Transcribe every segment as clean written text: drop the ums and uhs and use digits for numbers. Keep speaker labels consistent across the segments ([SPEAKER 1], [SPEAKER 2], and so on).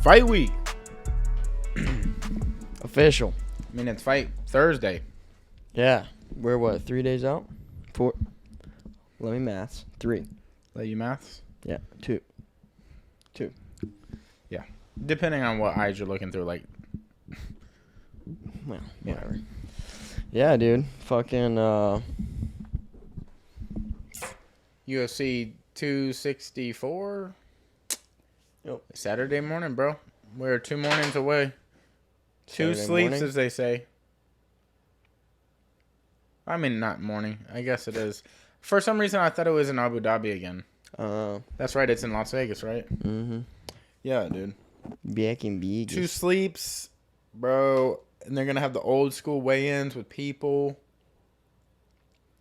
[SPEAKER 1] fight week.
[SPEAKER 2] Official.
[SPEAKER 1] I mean, it's fight Thursday.
[SPEAKER 2] Yeah. We're what, 3 days out? 4. Let me maths. 3.
[SPEAKER 1] Let you maths?
[SPEAKER 2] Yeah. 2.
[SPEAKER 1] Yeah. Depending on what eyes you're looking through, like.
[SPEAKER 2] Well,
[SPEAKER 1] Yeah.
[SPEAKER 2] whatever. Yeah, dude. Fucking,
[SPEAKER 1] UFC 264.
[SPEAKER 2] Yep.
[SPEAKER 1] Saturday morning, bro. We're 2 mornings away. Two
[SPEAKER 2] Saturday
[SPEAKER 1] sleeps,
[SPEAKER 2] morning?
[SPEAKER 1] as they say. I mean, not morning. I guess it is. For some reason, I thought it was in Abu Dhabi again. That's right. It's in Las Vegas, right?
[SPEAKER 2] Mm-hmm.
[SPEAKER 1] Yeah, dude.
[SPEAKER 2] Back in Vegas.
[SPEAKER 1] 2 sleeps, bro. And they're going to have the old school weigh-ins with people.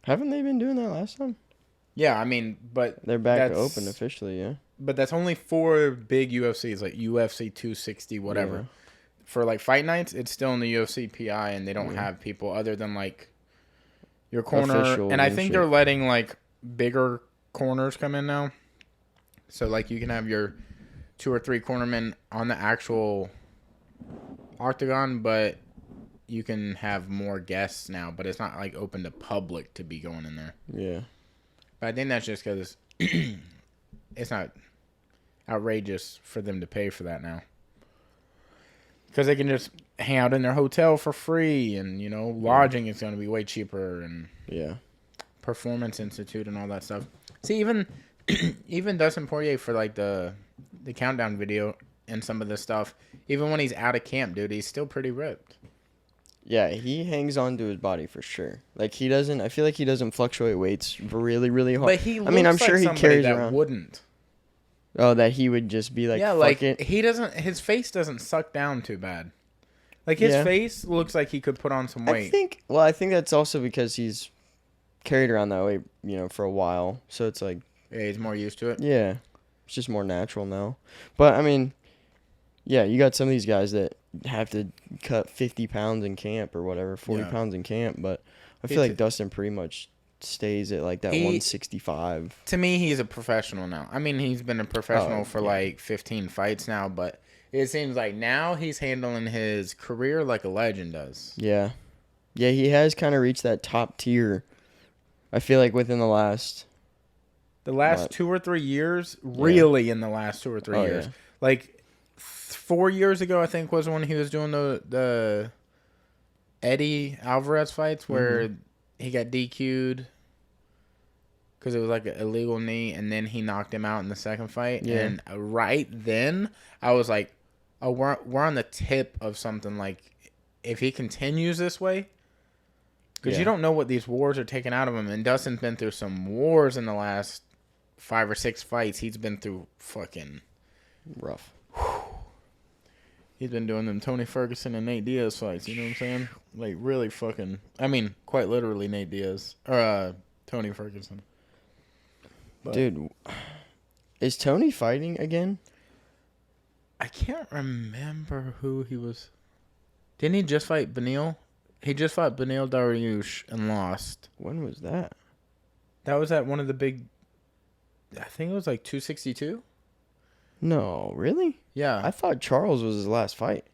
[SPEAKER 2] Haven't they been doing that last time?
[SPEAKER 1] Yeah, I mean, but
[SPEAKER 2] They're back open officially, yeah.
[SPEAKER 1] But that's only for big UFCs, like UFC 260, whatever.
[SPEAKER 2] Yeah.
[SPEAKER 1] For like fight nights, it's still in the UFC PI, and they don't have people other than like your corner.
[SPEAKER 2] Officials
[SPEAKER 1] And I
[SPEAKER 2] and
[SPEAKER 1] think
[SPEAKER 2] shit.
[SPEAKER 1] they're letting like bigger corners come in now. So like you can have your 2 or 3 cornermen on the actual octagon, but you can have more guests now. But it's not like open to public to be going in there.
[SPEAKER 2] Yeah.
[SPEAKER 1] But I think that's just because it's not outrageous for them to pay for that now. Because they can just hang out in their hotel for free, and lodging is going to be way cheaper, and
[SPEAKER 2] Yeah.
[SPEAKER 1] Performance Institute and all that stuff. See, even Dustin Poirier for like the countdown video and some of this stuff, even when he's out of camp, dude, he's still pretty ripped.
[SPEAKER 2] Yeah, he hangs on to his body for sure. Like I feel like he doesn't fluctuate weights really, really hard.
[SPEAKER 1] But he looks
[SPEAKER 2] I'm sure
[SPEAKER 1] like
[SPEAKER 2] he carries
[SPEAKER 1] that
[SPEAKER 2] around.
[SPEAKER 1] wouldn't.
[SPEAKER 2] Oh, that he would just be like,
[SPEAKER 1] Yeah,
[SPEAKER 2] fuck
[SPEAKER 1] like
[SPEAKER 2] it.
[SPEAKER 1] he doesn't. His face doesn't suck down too bad. Like his face looks like he could put on some weight.
[SPEAKER 2] I think that's also because he's carried around that way, for a while. So it's like,
[SPEAKER 1] Yeah, he's more used to it.
[SPEAKER 2] yeah, it's just more natural now. But I mean, yeah, you got some of these guys that have to cut 50 pounds in camp or whatever, 40 pounds in camp. But I feel like Dustin pretty much stays at like that 165.
[SPEAKER 1] To me, he's a professional now. I mean, he's been a professional for like 15 fights now, but it seems like now he's handling his career like a legend does.
[SPEAKER 2] Yeah. Yeah, he has kind of reached that top tier. I feel like within the last
[SPEAKER 1] 2 or 3 years, really in the last 2 or 3 years.
[SPEAKER 2] Yeah.
[SPEAKER 1] Like 4 years ago, I think was when he was doing the Eddie Alvarez fights where he got DQ'd because it was like an illegal knee, and then he knocked him out in the second fight.
[SPEAKER 2] Yeah.
[SPEAKER 1] And right then, I was like, oh, we're on the tip of something. Like, if he continues this way, because you don't know what these wars are taking out of him. And Dustin's been through some wars in the last 5 or 6 fights. He's been through fucking
[SPEAKER 2] rough.
[SPEAKER 1] He's been doing them Tony Ferguson and Nate Diaz fights. You know what I'm saying? Like, really fucking... I mean, quite literally Nate Diaz. Or, Tony Ferguson. But
[SPEAKER 2] Dude, is Tony fighting again?
[SPEAKER 1] I can't remember who he was... Didn't he just fight Beneil? He just fought Beneil Dariush and lost.
[SPEAKER 2] When was that?
[SPEAKER 1] That was at one of the big... I think it was like 262?
[SPEAKER 2] No, really?
[SPEAKER 1] Yeah.
[SPEAKER 2] I thought Charles was his last fight.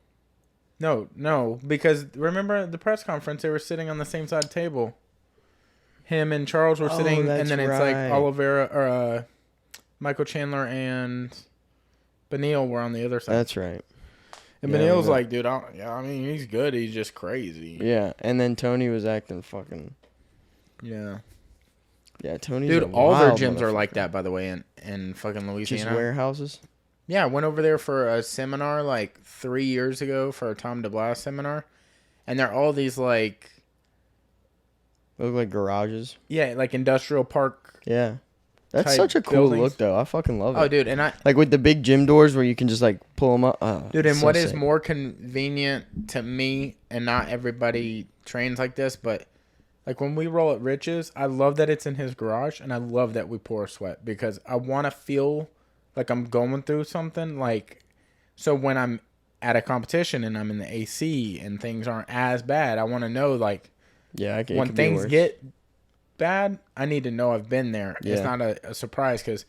[SPEAKER 1] No, because remember the press conference, they were sitting on the same side table. Him and Charles were sitting, and then it's like Oliveira or Michael Chandler and Beneil were on the other side.
[SPEAKER 2] That's right.
[SPEAKER 1] And Beneil's like, dude, I mean, he's good. He's just crazy.
[SPEAKER 2] Yeah, and then Tony was acting fucking...
[SPEAKER 1] Yeah.
[SPEAKER 2] Yeah, Tony's
[SPEAKER 1] Dude, all their gyms are like that, by the way, in fucking Louisiana.
[SPEAKER 2] Just warehouses?
[SPEAKER 1] Yeah, I went over there for a seminar like 3 years ago for a Tom DeBlas seminar. And they're all these like...
[SPEAKER 2] They look like garages.
[SPEAKER 1] Yeah, like industrial park.
[SPEAKER 2] Yeah. That's
[SPEAKER 1] type
[SPEAKER 2] such a cool
[SPEAKER 1] buildings.
[SPEAKER 2] look, though. I fucking love it.
[SPEAKER 1] Oh, dude, and I...
[SPEAKER 2] Like with the big gym doors where you can just like pull them up. Oh,
[SPEAKER 1] dude, and
[SPEAKER 2] so
[SPEAKER 1] what is
[SPEAKER 2] sick.
[SPEAKER 1] more convenient to me, and not everybody trains like this, but like when we roll at Rich's, I love that it's in his garage, and I love that we pour sweat because I want to feel like I'm going through something. Like, so when I'm at a competition and I'm in the AC and things aren't as bad, I want to know like, when things get bad, I need to know I've been there.
[SPEAKER 2] Yeah.
[SPEAKER 1] It's not a surprise because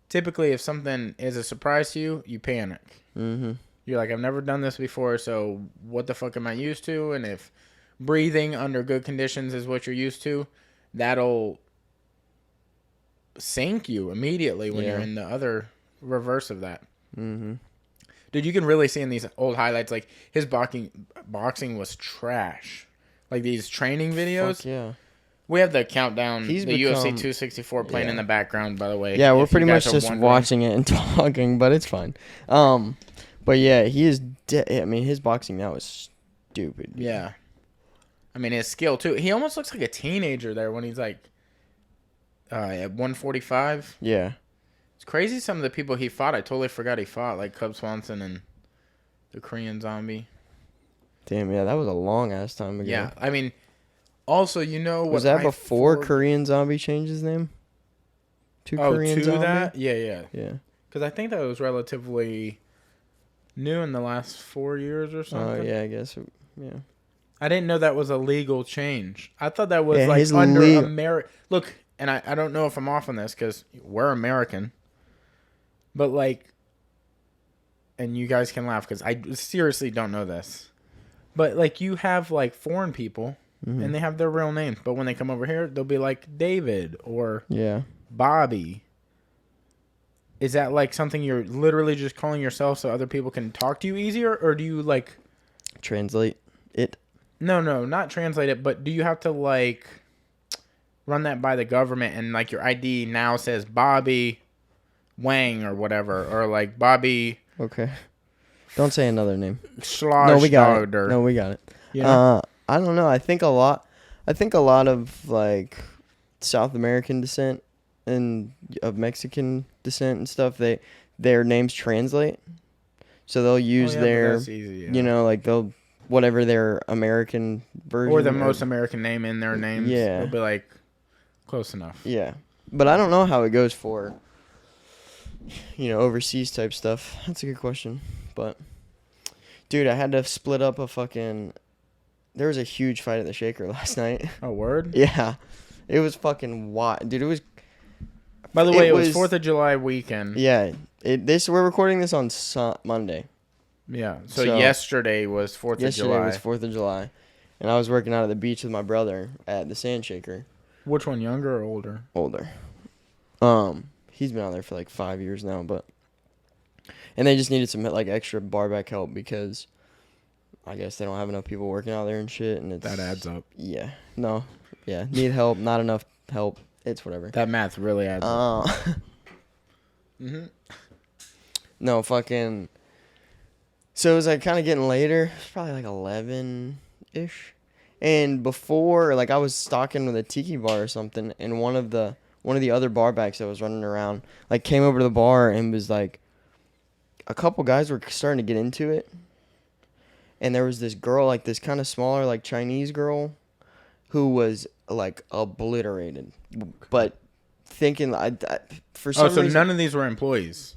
[SPEAKER 1] typically if something is a surprise to you, you panic.
[SPEAKER 2] Mm-hmm.
[SPEAKER 1] You're like, I've never done this before, so what the fuck am I used to? And if breathing under good conditions is what you're used to, that'll sink you immediately when you're in the other reverse of that.
[SPEAKER 2] Mm-hmm.
[SPEAKER 1] Dude, you can really see in these old highlights, like, his boxing was trash. Like, these training videos.
[SPEAKER 2] Fuck yeah.
[SPEAKER 1] We have the countdown,
[SPEAKER 2] He's
[SPEAKER 1] the UFC
[SPEAKER 2] become-
[SPEAKER 1] 264 playing in the background, by the way.
[SPEAKER 2] Yeah, we're
[SPEAKER 1] if
[SPEAKER 2] pretty
[SPEAKER 1] you guys
[SPEAKER 2] much
[SPEAKER 1] are
[SPEAKER 2] just
[SPEAKER 1] wondering.
[SPEAKER 2] watching it and talking, but it's fine. But yeah, he is. I mean, his boxing now is stupid. Dude.
[SPEAKER 1] Yeah. I mean, his skill, too. He almost looks like a teenager there when he's, like, at 145.
[SPEAKER 2] Yeah.
[SPEAKER 1] It's crazy some of the people he fought. I totally forgot he fought, like Cub Swanson and the Korean Zombie.
[SPEAKER 2] Damn, yeah, that was a long-ass time ago.
[SPEAKER 1] Yeah, I mean, also, you know what...
[SPEAKER 2] Was that before Korean Zombie changed his name? Korean Zombie?
[SPEAKER 1] That? Yeah.
[SPEAKER 2] Yeah.
[SPEAKER 1] Because I think that was relatively new in the last 4 years or something.
[SPEAKER 2] Oh, yeah, I guess. Yeah.
[SPEAKER 1] I didn't know that was a legal change. I thought that was
[SPEAKER 2] his
[SPEAKER 1] under America. Look, and I don't know if I'm off on this because we're American. But like, and you guys can laugh because I seriously don't know this. But like, you have like foreign people and they have their real names. But when they come over here, they'll be like David or Bobby. Is that like something you're literally just calling yourself so other people can talk to you easier? Or do you like
[SPEAKER 2] translate it?
[SPEAKER 1] No, not translate it. But do you have to like run that by the government and like your ID now says Bobby Wang or whatever, or like Bobby.
[SPEAKER 2] Okay. Don't say another name.
[SPEAKER 1] No, we got it.
[SPEAKER 2] No, we got it.
[SPEAKER 1] You know?
[SPEAKER 2] I don't know. I think a lot of like South American descent and of Mexican descent and stuff. Their names translate, so they'll use you know, like they'll whatever their American version
[SPEAKER 1] or the most American name in their names.
[SPEAKER 2] Yeah,
[SPEAKER 1] they'll be like close enough.
[SPEAKER 2] Yeah, but I don't know how it goes for. You know, overseas type stuff. That's a good question. But, dude, I had to split up a fucking... There was a huge fight at the Shaker last night.
[SPEAKER 1] Oh, word?
[SPEAKER 2] Yeah. It was fucking wild. Dude, it was...
[SPEAKER 1] By the way, it was 4th of July weekend.
[SPEAKER 2] Yeah. We're recording this on Monday.
[SPEAKER 1] Yeah. So yesterday was 4th of July.
[SPEAKER 2] Yesterday was 4th of July. And I was working out at the beach with my brother at the Sand Shaker.
[SPEAKER 1] Which one, younger or older?
[SPEAKER 2] Older. He's been out there for like 5 years now, and they just needed some like extra barback help because I guess they don't have enough people working out there and shit, and
[SPEAKER 1] that adds up.
[SPEAKER 2] Yeah. No. Yeah. Need help. Not enough help. It's whatever.
[SPEAKER 1] That math really adds up.
[SPEAKER 2] No, fucking. So it was like kind of getting later. It's probably like 11-ish, and before like I was stalking with a tiki bar or something, and one of the other barbacks that was running around, like, came over to the bar and was, like, a couple guys were starting to get into it. And there was this girl, like, this kind of smaller, like, Chinese girl who was, like, obliterated. But thinking, for some reason...
[SPEAKER 1] none of these were employees?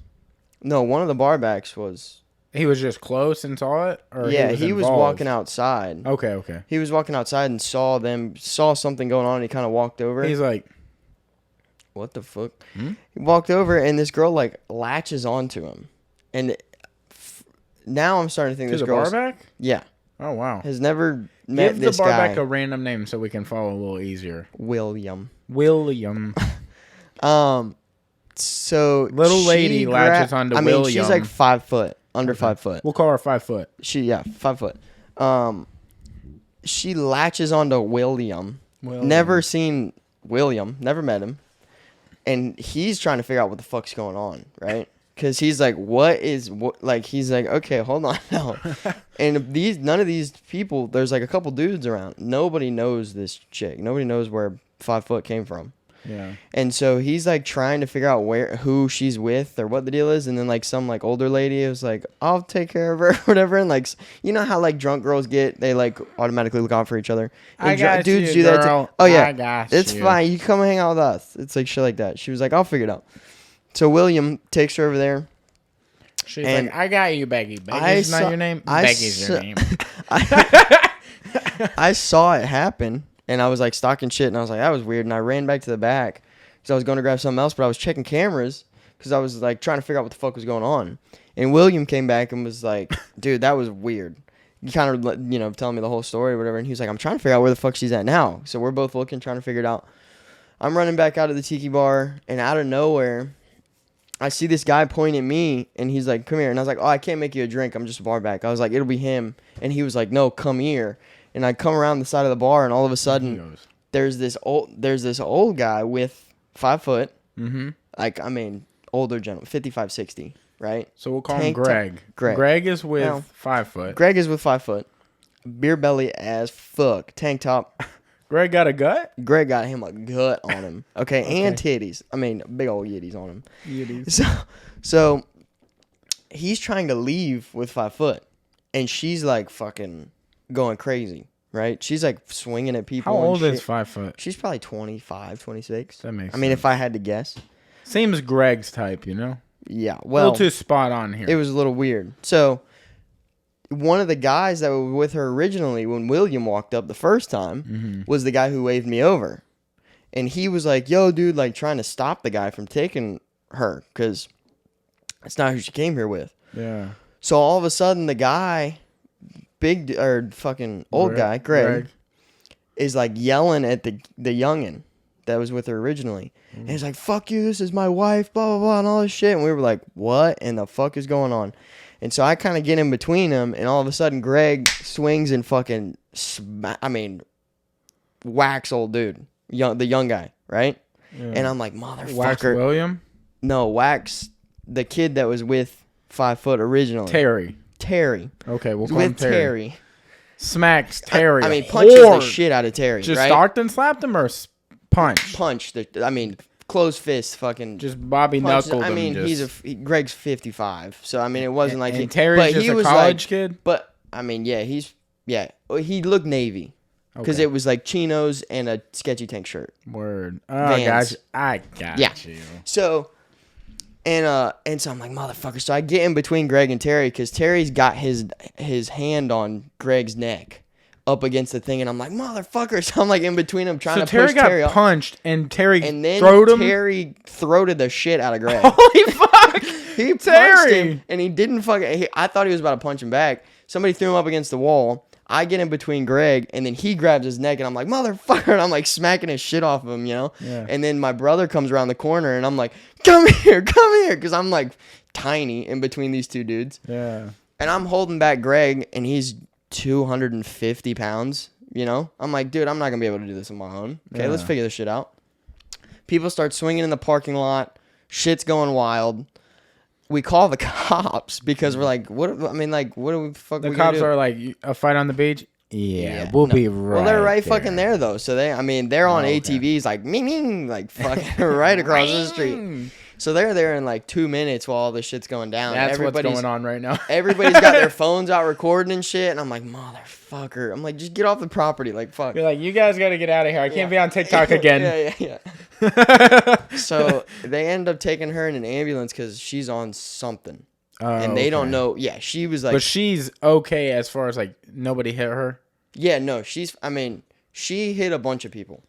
[SPEAKER 2] No, one of the barbacks was...
[SPEAKER 1] He was just close and saw it? Or
[SPEAKER 2] yeah, he was walking outside.
[SPEAKER 1] Okay.
[SPEAKER 2] He was walking outside and saw something going on, and he kind of walked over.
[SPEAKER 1] He's like...
[SPEAKER 2] What the fuck? He walked over, and this girl, like, latches onto him. And now I'm starting to think this girl...
[SPEAKER 1] barback?
[SPEAKER 2] Yeah.
[SPEAKER 1] Oh, wow.
[SPEAKER 2] Has never met this guy.
[SPEAKER 1] Give the barback a random name so we can follow a little easier.
[SPEAKER 2] William. So...
[SPEAKER 1] Little lady latches onto William.
[SPEAKER 2] I mean, she's like 5 foot. Under 5 foot.
[SPEAKER 1] We'll call her 5 foot.
[SPEAKER 2] 5 foot. She latches onto William. Never seen William. Never met him. And he's trying to figure out what the fuck's going on, right? Because he's like, he's like, okay, hold on now. And none of these people, there's like a couple dudes around. Nobody knows this chick. Nobody knows where 5 foot came from.
[SPEAKER 1] Yeah.
[SPEAKER 2] And so he's like trying to figure out who she's with or what the deal is. And then like some like older lady was like, I'll take care of her or whatever. And like, you know how like drunk girls get, they like automatically look out for each other. And
[SPEAKER 1] I got
[SPEAKER 2] dudes
[SPEAKER 1] you,
[SPEAKER 2] do that
[SPEAKER 1] girl.
[SPEAKER 2] too. Oh yeah,
[SPEAKER 1] I got
[SPEAKER 2] it's
[SPEAKER 1] you.
[SPEAKER 2] fine. You come hang out with us. It's like shit like that. She was like, I'll figure it out. So William takes her over there.
[SPEAKER 1] She's like, I got you, Becky. Becky's not your name? Becky's your name.
[SPEAKER 2] I saw it happen, and I was like stalking shit, and I was like, that was weird. And I ran back to the back because I was going to grab something else, but I was checking cameras because I was like trying to figure out what the fuck was going on. And William came back and was like, dude, that was weird. He kind of, telling me the whole story or whatever. And he was like, I'm trying to figure out where the fuck she's at now. So we're both looking, trying to figure it out. I'm running back out of the tiki bar, and out of nowhere, I see this guy point at me, and he's like, come here. And I was like, oh, I can't make you a drink. I'm just a barback. I was like, it'll be him. And he was like, no, come here. And I come around the side of the bar, and all of a sudden, there's this old guy with 5 foot.
[SPEAKER 1] Mm-hmm.
[SPEAKER 2] Like, I mean, older gentleman, 55, 60, right?
[SPEAKER 1] So we'll call him Greg. Greg is with 5 foot.
[SPEAKER 2] Greg is with 5 foot. Beer belly as fuck. Tank top.
[SPEAKER 1] Greg got a gut?
[SPEAKER 2] Greg got him a gut on him. Okay, and titties. I mean, big old yitties on him.
[SPEAKER 1] Yitties.
[SPEAKER 2] So he's trying to leave with 5 foot, and she's like fucking going crazy, right? She's like swinging at people.
[SPEAKER 1] How old is 5 foot?
[SPEAKER 2] She's probably 25, 26.
[SPEAKER 1] That makes sense.
[SPEAKER 2] I mean, if I had to guess.
[SPEAKER 1] Seems Greg's type,
[SPEAKER 2] Yeah, well.
[SPEAKER 1] A little too spot on here.
[SPEAKER 2] It was a little weird. So one of the guys that were with her originally when William walked up the first time was the guy who waved me over. And he was like, yo, dude, like trying to stop the guy from taking her because that's not who she came here with.
[SPEAKER 1] Yeah.
[SPEAKER 2] So all of a sudden the guy, fucking old guy, Greg, is like yelling at the youngin' that was with her originally. And he's like, fuck you, this is my wife, blah, blah, blah, and all this shit. And we were like, what in the fuck is going on? And so I kind of get in between them, and all of a sudden Greg swings and fucking, whacks old dude, the young guy, right? Yeah. And I'm like, motherfucker.
[SPEAKER 1] Whacks William?
[SPEAKER 2] No, whacks the kid that was with 5 foot originally. Terry.
[SPEAKER 1] Okay, we'll call him Terry. Smacks Terry.
[SPEAKER 2] I mean, punches the shit out of Terry,
[SPEAKER 1] Just
[SPEAKER 2] right?
[SPEAKER 1] Stockton slapped him or punch?
[SPEAKER 2] Punch. Closed fist, fucking.
[SPEAKER 1] Just Bobby knuckled him.
[SPEAKER 2] I mean, Greg's 55, so I mean, it wasn't like.
[SPEAKER 1] And Terry's just a college kid.
[SPEAKER 2] But I mean, he looked Navy, because it was like chinos and a sketchy tank shirt.
[SPEAKER 1] Word. Oh, I got you.
[SPEAKER 2] So, and so I'm like, motherfucker. So I get in between Greg and Terry because Terry's got his hand on Greg's neck. Up against the thing, and I'm like, motherfucker. So I'm like in between them trying to push Terry up. So Terry got
[SPEAKER 1] punched, and Terry
[SPEAKER 2] and then
[SPEAKER 1] Terry
[SPEAKER 2] throated the shit out of Greg.
[SPEAKER 1] Holy fuck!
[SPEAKER 2] He punched him, and he didn't fucking. I thought he was about to punch him back. Somebody threw him up against the wall. I get in between Greg, and then he grabs his neck, and I'm like, motherfucker, and I'm like smacking his shit off of him, Yeah. And then my brother comes around the corner, and I'm like, come here, because I'm like tiny in between these two dudes.
[SPEAKER 1] Yeah.
[SPEAKER 2] And I'm holding back Greg, and he's 250 pounds, I'm like, dude, I'm not gonna be able to do this on my own. Okay, let's figure this shit out. People start swinging in the parking lot. Shit's going wild. We call the cops because we're like, what do we fuck?
[SPEAKER 1] The cops are like, a fight on the beach. Yeah, we'll be right.
[SPEAKER 2] Well, they're right fucking there though. So they're on ATVs like like fucking right across the street. So they're there in like 2 minutes while all this shit's going down.
[SPEAKER 1] That's what's going on right now.
[SPEAKER 2] Everybody's got their phones out recording and shit. And I'm like, motherfucker. I'm like, just get off the property. Like, fuck.
[SPEAKER 1] You're like, you guys got to get out of here. I can't be on TikTok again.
[SPEAKER 2] Yeah. So they end up taking her in an ambulance because she's on something. And they don't know. Yeah, she was like.
[SPEAKER 1] But she's okay as far as like nobody hit her?
[SPEAKER 2] Yeah, no. She hit a bunch of people.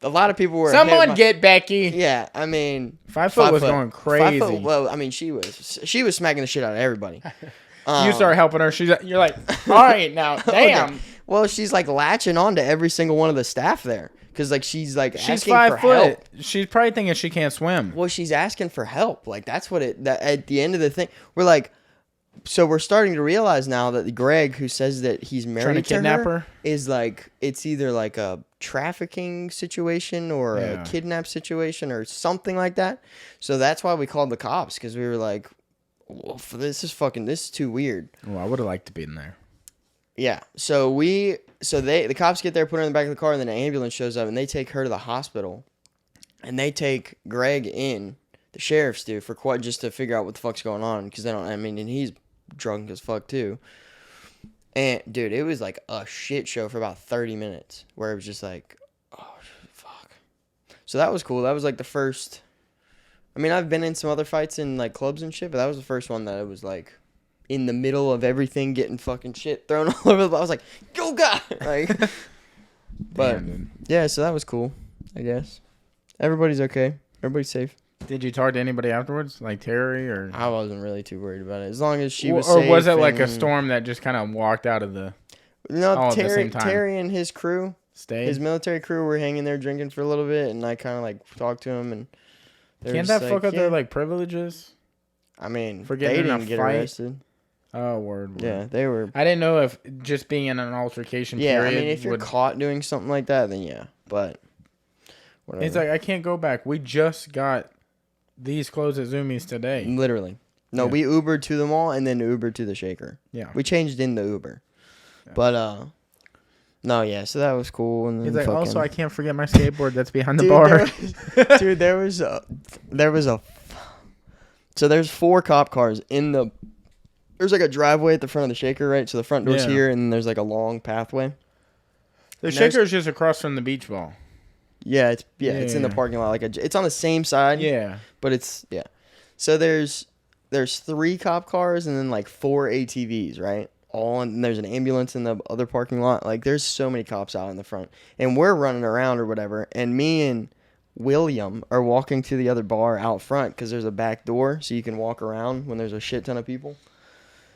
[SPEAKER 2] A lot of people were.
[SPEAKER 1] Someone get Becky.
[SPEAKER 2] Yeah, I mean,
[SPEAKER 1] 5 foot was going crazy.
[SPEAKER 2] 5 foot, well, I mean, she was smacking the shit out of everybody.
[SPEAKER 1] You start helping her. You're like, all right, now, damn.
[SPEAKER 2] Okay. Well, she's like latching on to every single one of the staff there because like she's asking
[SPEAKER 1] 5
[SPEAKER 2] for
[SPEAKER 1] foot.
[SPEAKER 2] help.
[SPEAKER 1] She's probably thinking she can't swim.
[SPEAKER 2] Well, she's asking for help. Like that's what at the end of the thing, we're like. So we're starting to realize now that Greg, who says that he's married to her, is like it's either like a trafficking situation or a kidnap situation or something like that. So that's why we called the cops because we were like, well, this is too weird.
[SPEAKER 1] Well, I would have liked to be in there.
[SPEAKER 2] Yeah. So the cops get there, put her in the back of the car, and then an ambulance shows up and they take her to the hospital, and they take Greg in. The sheriffs do just to figure out what the fuck's going on because they don't. I mean, and he's drunk as fuck too. And dude, it was like a shit show for about 30 minutes where it was just like, oh fuck. So that was cool. That was like the first. I mean, I've been in some other fights in like clubs and shit, but that was the first one that it was like in the middle of everything, getting fucking shit thrown all over the place. I was like, go God! Like, but yeah, so that was cool. I guess everybody's okay. Everybody's safe.
[SPEAKER 1] Did you talk to anybody afterwards, like Terry or?
[SPEAKER 2] I wasn't really too worried about it as long as she was
[SPEAKER 1] Or
[SPEAKER 2] safe.
[SPEAKER 1] was it like a storm that just kind of walked out of the?
[SPEAKER 2] No,
[SPEAKER 1] at the same time?
[SPEAKER 2] Terry and his crew,
[SPEAKER 1] Stayed?
[SPEAKER 2] his military crew, were hanging there drinking for a little bit, and I kind of like talked to him, and
[SPEAKER 1] can't that fuck up their like privileges?
[SPEAKER 2] I mean,
[SPEAKER 1] for
[SPEAKER 2] they
[SPEAKER 1] getting in
[SPEAKER 2] didn't get
[SPEAKER 1] fight?
[SPEAKER 2] arrested.
[SPEAKER 1] Oh, word.
[SPEAKER 2] Yeah, they were.
[SPEAKER 1] I didn't know if just being in an altercation.
[SPEAKER 2] Yeah,
[SPEAKER 1] period
[SPEAKER 2] I mean, if you're caught doing something like that, then yeah, but. Whatever.
[SPEAKER 1] It's like, I can't go back. We just got these clothes at Zoomies today.
[SPEAKER 2] Literally. No, we Ubered to the mall and then Ubered to the Shaker.
[SPEAKER 1] Yeah.
[SPEAKER 2] We changed in the Uber. Yeah. But, no, yeah, so that was cool. And then
[SPEAKER 1] he's like, also, I can't forget my skateboard that's behind the bar.
[SPEAKER 2] Dude, there was a... So there's 4 cop cars in the... There's like a driveway at the front of the Shaker, right? So the front door's here, and then there's like a long pathway.
[SPEAKER 1] The Shaker is just across from the beach ball.
[SPEAKER 2] Yeah, it's in the parking lot. It's on the same side.
[SPEAKER 1] Yeah.
[SPEAKER 2] But it's, So there's 3 cop cars and then like 4 ATVs, right? And there's an ambulance in the other parking lot. Like, there's so many cops out in the front. And we're running around or whatever. And me and William are walking to the other bar out front because there's a back door so you can walk around when there's a shit ton of people.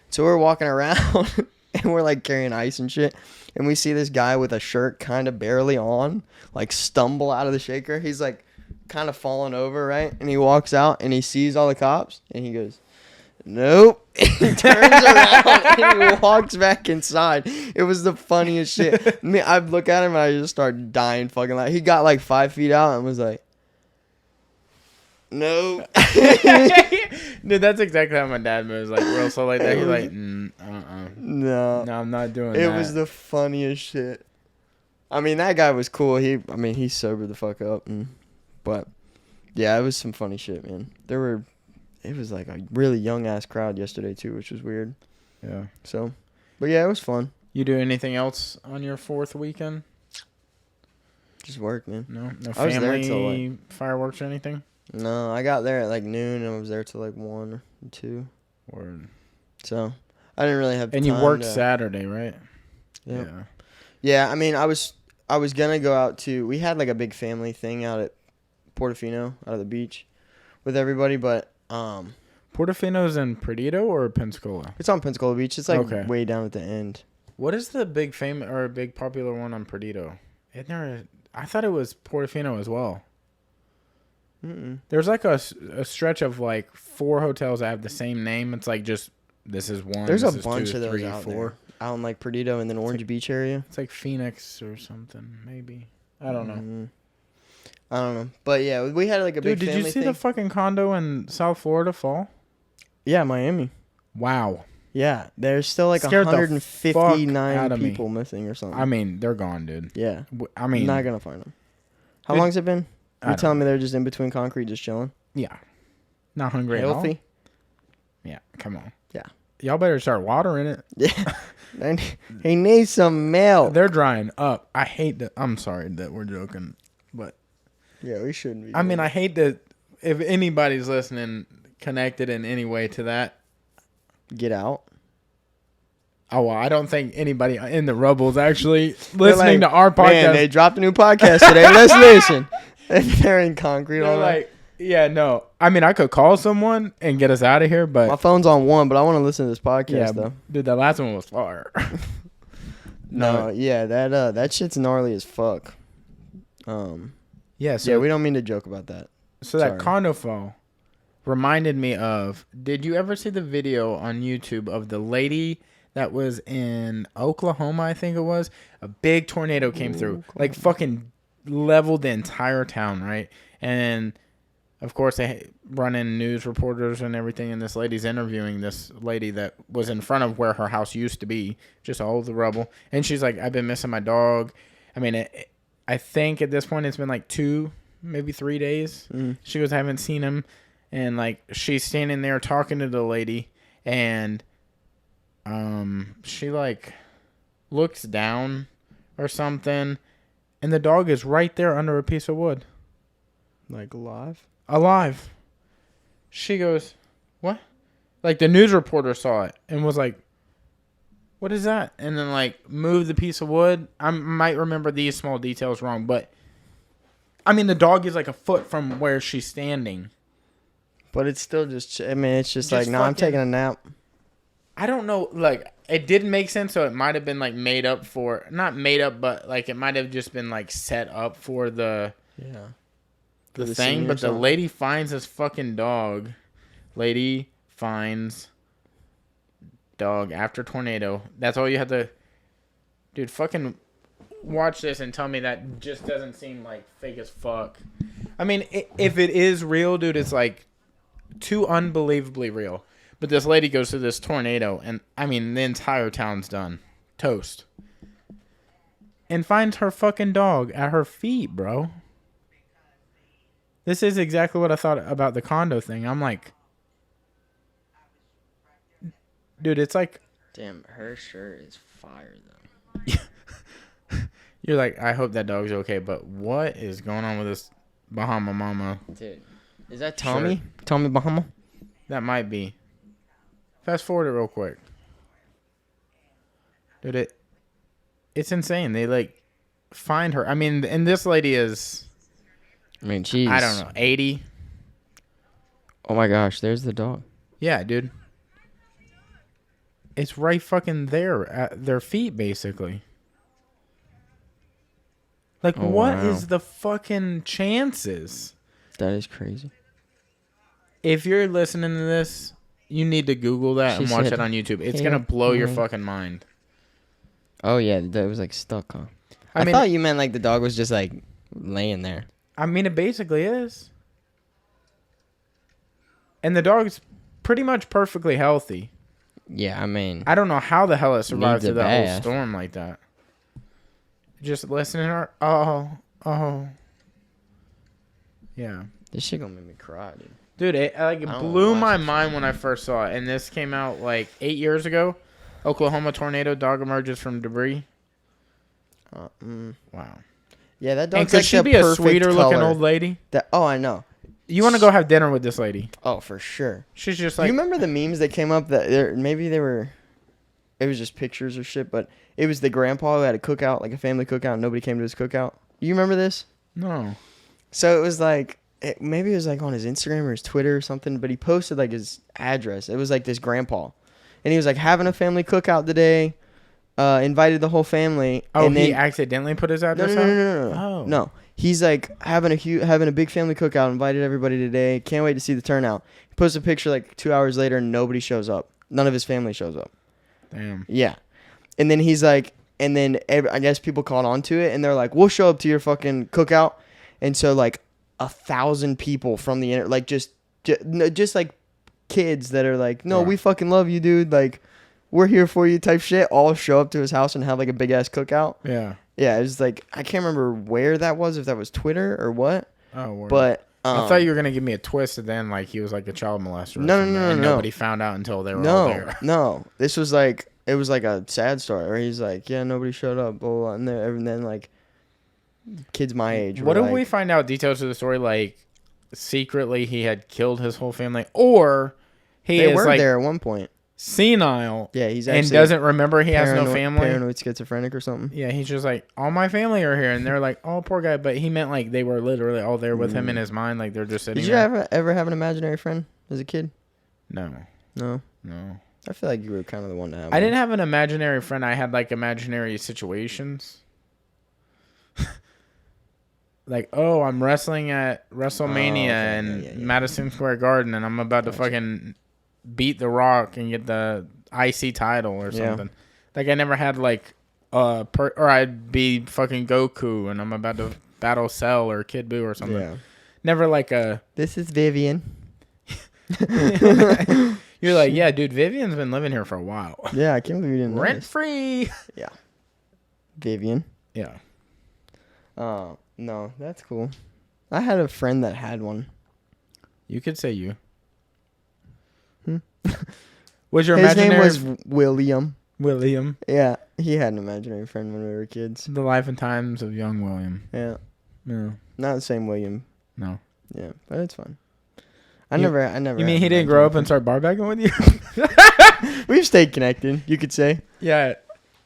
[SPEAKER 2] So we're walking around and we're like carrying ice and shit. And we see this guy with a shirt kind of barely on, like, stumble out of the Shaker. He's like kind of falling over, right? And he walks out and he sees all the cops and he goes, nope. He turns around and he walks back inside. It was the funniest shit. I look at him and I just start dying fucking loud. He got like 5 feet out and was like, no.
[SPEAKER 1] Dude, that's exactly how my dad moves. Like, real slow like that. He's like,
[SPEAKER 2] no,
[SPEAKER 1] I'm not doing that.
[SPEAKER 2] It was the funniest shit. I mean, that guy was cool. He sobered the fuck up. But, yeah, it was some funny shit, man. It was like a really young ass crowd yesterday too, which was weird.
[SPEAKER 1] Yeah.
[SPEAKER 2] So, but yeah, it was fun.
[SPEAKER 1] You do anything else on your 4th weekend?
[SPEAKER 2] Just work, man.
[SPEAKER 1] No family fireworks or anything?
[SPEAKER 2] No, I got there at like noon and I was there till like 1 or 2.
[SPEAKER 1] Word.
[SPEAKER 2] So, I didn't really have time.
[SPEAKER 1] And you worked Saturday, right?
[SPEAKER 2] Yep. Yeah. Yeah, I mean, I was gonna go out to. We had like a big family thing out at Portofino, out of the beach, with everybody, but
[SPEAKER 1] Portofino's in Perdido or Pensacola?
[SPEAKER 2] It's on Pensacola Beach. It's like way down at the end.
[SPEAKER 1] What is the big big popular one on Perdido? I thought it was Portofino as well.
[SPEAKER 2] Mm-mm.
[SPEAKER 1] There's like a stretch of like 4 hotels that have the same name. It's like just this is one.
[SPEAKER 2] There's
[SPEAKER 1] this
[SPEAKER 2] a
[SPEAKER 1] is
[SPEAKER 2] bunch
[SPEAKER 1] 2,
[SPEAKER 2] of those
[SPEAKER 1] 3,
[SPEAKER 2] out
[SPEAKER 1] 4.
[SPEAKER 2] there. Out in like Perdido and then Orange Beach area.
[SPEAKER 1] It's like Phoenix or something, maybe. I don't know.
[SPEAKER 2] I don't know. But yeah, we had like a big family thing. Did you see
[SPEAKER 1] the fucking condo in South Florida fall?
[SPEAKER 2] Yeah, Miami.
[SPEAKER 1] Wow.
[SPEAKER 2] Yeah, there's still like 159 people missing or something.
[SPEAKER 1] I mean, they're gone, dude.
[SPEAKER 2] Yeah.
[SPEAKER 1] I mean,
[SPEAKER 2] not gonna find them. How long's it been? You're telling me they're just in between concrete, just chilling?
[SPEAKER 1] Yeah. Not hungry
[SPEAKER 2] Healthy?
[SPEAKER 1] at all? Yeah, come on.
[SPEAKER 2] Yeah.
[SPEAKER 1] Y'all better start watering it.
[SPEAKER 2] Yeah. He needs some milk.
[SPEAKER 1] They're drying up. I hate that. I'm sorry that we're joking, but.
[SPEAKER 2] Yeah, we shouldn't be.
[SPEAKER 1] I mean, I hate that if anybody's listening, connected in any way to that.
[SPEAKER 2] Get out.
[SPEAKER 1] Oh, well, I don't think anybody in the Rubble's actually listening to our podcast.
[SPEAKER 2] Man, they dropped a new podcast today. Let's listen. They're in concrete.
[SPEAKER 1] They're like, yeah, no. I mean, I could call someone and get us out of here, but
[SPEAKER 2] my phone's on 1, but I want to listen to this podcast though.
[SPEAKER 1] Dude, that last one was fire.
[SPEAKER 2] No, yeah, that shit's gnarly as fuck.
[SPEAKER 1] Yeah, so
[SPEAKER 2] we don't mean to joke about that.
[SPEAKER 1] So that condo fall reminded me of. Did you ever see the video on YouTube of the lady that was in Oklahoma? I think it was. A big tornado came through, like fucking leveled the entire town, right? And of course they run in news reporters and everything, and this lady's interviewing this lady that was in front of where her house used to be, just all of the rubble. And she's like, I've been missing my dog. I mean, I think at this point it's been like 2, maybe 3 days. She goes, I haven't seen him. And like she's standing there talking to the lady, and she like looks down or something, and the dog is right there under a piece of wood.
[SPEAKER 2] Like
[SPEAKER 1] Alive. She goes, what? Like the news reporter saw it and was like, what is that? And then like moved the piece of wood. I might remember these small details wrong, but I mean the dog is like a foot from where she's standing.
[SPEAKER 2] But it's still just. I mean, it's just like, no, I'm
[SPEAKER 1] fucking-
[SPEAKER 2] taking a nap.
[SPEAKER 1] I don't know. Like, it didn't make sense, so it might have been like made up for. Not made up, but like it might have just been like set up for the
[SPEAKER 2] For the
[SPEAKER 1] thing.
[SPEAKER 2] scene or
[SPEAKER 1] But the
[SPEAKER 2] something.
[SPEAKER 1] lady finds this fucking dog. Lady finds dog after tornado. That's all you have to. Dude, fucking watch this and tell me that just doesn't seem like fake as fuck. I mean, if it is real, dude, it's like too unbelievably real. But this lady goes through this tornado, and I mean, the entire town's done. Toast. And finds her fucking dog at her feet, bro. This is exactly what I thought about the condo thing. I'm like, dude, it's like...
[SPEAKER 2] Damn, her shirt is fire, though.
[SPEAKER 1] You're like, I hope that dog's okay, but what is going on with this Bahama Mama?
[SPEAKER 2] Dude, is that Tommy?
[SPEAKER 1] Shirt?
[SPEAKER 2] Tommy Bahama?
[SPEAKER 1] That might be. Fast forward it real quick. Dude, it's insane. They, like, find her. I mean, and this lady is...
[SPEAKER 2] I mean, jeez.
[SPEAKER 1] I don't know, 80?
[SPEAKER 2] Oh, my gosh, there's the dog.
[SPEAKER 1] Yeah, dude. It's right fucking there at their feet, basically. Like, what is the fucking chances?
[SPEAKER 2] That is crazy.
[SPEAKER 1] If you're listening to this, you need to Google that and watch it on YouTube. It's going to blow your fucking mind.
[SPEAKER 2] Oh, yeah, that was, like, stuck, huh? I
[SPEAKER 1] mean,
[SPEAKER 2] thought you meant, like, the dog was just, like, laying there.
[SPEAKER 1] I mean, it basically is. And the dog's pretty much perfectly healthy.
[SPEAKER 2] Yeah, I mean...
[SPEAKER 1] I don't know how the hell it survived
[SPEAKER 2] Needs a
[SPEAKER 1] through that whole
[SPEAKER 2] bath.
[SPEAKER 1] storm like that. Just listening to her. Oh. Yeah.
[SPEAKER 2] This shit gonna make me cry, dude.
[SPEAKER 1] Dude, it
[SPEAKER 2] don't
[SPEAKER 1] blew
[SPEAKER 2] watch
[SPEAKER 1] my
[SPEAKER 2] this
[SPEAKER 1] mind when I first saw it. And this came out like 8 years ago. Oklahoma tornado, dog emerges from debris. Wow.
[SPEAKER 2] Yeah, that
[SPEAKER 1] And
[SPEAKER 2] dog's
[SPEAKER 1] could
[SPEAKER 2] like
[SPEAKER 1] she
[SPEAKER 2] the
[SPEAKER 1] be a
[SPEAKER 2] perfect
[SPEAKER 1] sweeter looking
[SPEAKER 2] color.
[SPEAKER 1] old lady?
[SPEAKER 2] Oh, I know.
[SPEAKER 1] You want to go have dinner with this lady?
[SPEAKER 2] Oh, for sure.
[SPEAKER 1] She's just
[SPEAKER 2] Do
[SPEAKER 1] like...
[SPEAKER 2] you remember the memes that came up that maybe they were... It was just pictures or shit, but it was the grandpa who had a cookout, like a family cookout, and nobody came to his cookout. You remember this?
[SPEAKER 1] No.
[SPEAKER 2] So it was like... maybe it was like on his Instagram or his Twitter or something, but he posted like his address. It was like this grandpa. And he was like having a family cookout today, invited the whole family.
[SPEAKER 1] Oh,
[SPEAKER 2] and
[SPEAKER 1] he
[SPEAKER 2] then,
[SPEAKER 1] accidentally put his address
[SPEAKER 2] no,
[SPEAKER 1] out?
[SPEAKER 2] no.
[SPEAKER 1] Oh.
[SPEAKER 2] No. He's like having a big family cookout, invited everybody today. Can't wait to see the turnout. He posts a picture like 2 hours later and nobody shows up. None of his family shows up.
[SPEAKER 1] Damn.
[SPEAKER 2] Yeah. And then he's like, and then I guess people caught on to it and they're like, we'll show up to your fucking cookout. And so like 1,000 people from the internet, like just like kids that are like, no, we fucking love you, dude. Like, we're here for you type shit. All show up to his house and have like a big ass cookout.
[SPEAKER 1] Yeah.
[SPEAKER 2] Yeah. It was like, I can't remember where that was, if that was Twitter or what.
[SPEAKER 1] Oh, word.
[SPEAKER 2] But
[SPEAKER 1] I thought you were gonna give me a twist and then like he was like a child molester.
[SPEAKER 2] No.
[SPEAKER 1] And nobody found out until they were all there.
[SPEAKER 2] No. This was like, it was like a sad story where he's like, yeah, nobody showed up. Blah, blah, blah. And then like kids my age.
[SPEAKER 1] What if we find out details of the story? Like secretly he had killed his whole family, or he
[SPEAKER 2] they
[SPEAKER 1] is
[SPEAKER 2] were
[SPEAKER 1] like
[SPEAKER 2] there at one point.
[SPEAKER 1] senile.
[SPEAKER 2] Yeah, he's
[SPEAKER 1] and
[SPEAKER 2] actually
[SPEAKER 1] doesn't remember he has no family.
[SPEAKER 2] Paranoid schizophrenic or something.
[SPEAKER 1] Yeah, he's just like, all my family are here, and they're like, oh, poor guy. But he meant like they were literally all there with him in his mind, like they're just sitting.
[SPEAKER 2] Did you
[SPEAKER 1] there.
[SPEAKER 2] ever have an imaginary friend as a kid?
[SPEAKER 1] No.
[SPEAKER 2] I feel like you were kind of the one to have.
[SPEAKER 1] I didn't have an imaginary friend. I had like imaginary situations. Like, oh, I'm wrestling at WrestleMania in Madison Square Garden, and I'm about to fucking beat The Rock and get the IC title or something. Like, I never had like or I'd be fucking Goku, and I'm about to battle Cell or Kid Buu or something.
[SPEAKER 2] Yeah.
[SPEAKER 1] Never like a.
[SPEAKER 2] This is Vivian.
[SPEAKER 1] You're like, yeah, dude. Vivian's been living here for a while.
[SPEAKER 2] Yeah, I can't believe you didn't know
[SPEAKER 1] Rent
[SPEAKER 2] this.
[SPEAKER 1] free.
[SPEAKER 2] Yeah. Vivian.
[SPEAKER 1] Yeah.
[SPEAKER 2] No, that's cool. I had a friend that had one.
[SPEAKER 1] You could say you. Was your
[SPEAKER 2] His name
[SPEAKER 1] imaginary
[SPEAKER 2] was William.
[SPEAKER 1] William?
[SPEAKER 2] Yeah, he had an imaginary friend when we were kids.
[SPEAKER 1] The life and times of young William.
[SPEAKER 2] Yeah.
[SPEAKER 1] No.
[SPEAKER 2] Not the same William.
[SPEAKER 1] No.
[SPEAKER 2] Yeah, but it's fun. I
[SPEAKER 1] You-
[SPEAKER 2] never.
[SPEAKER 1] You mean he didn't grow up and start barbacking with you?
[SPEAKER 2] We've stayed connected, you could say.
[SPEAKER 1] Yeah.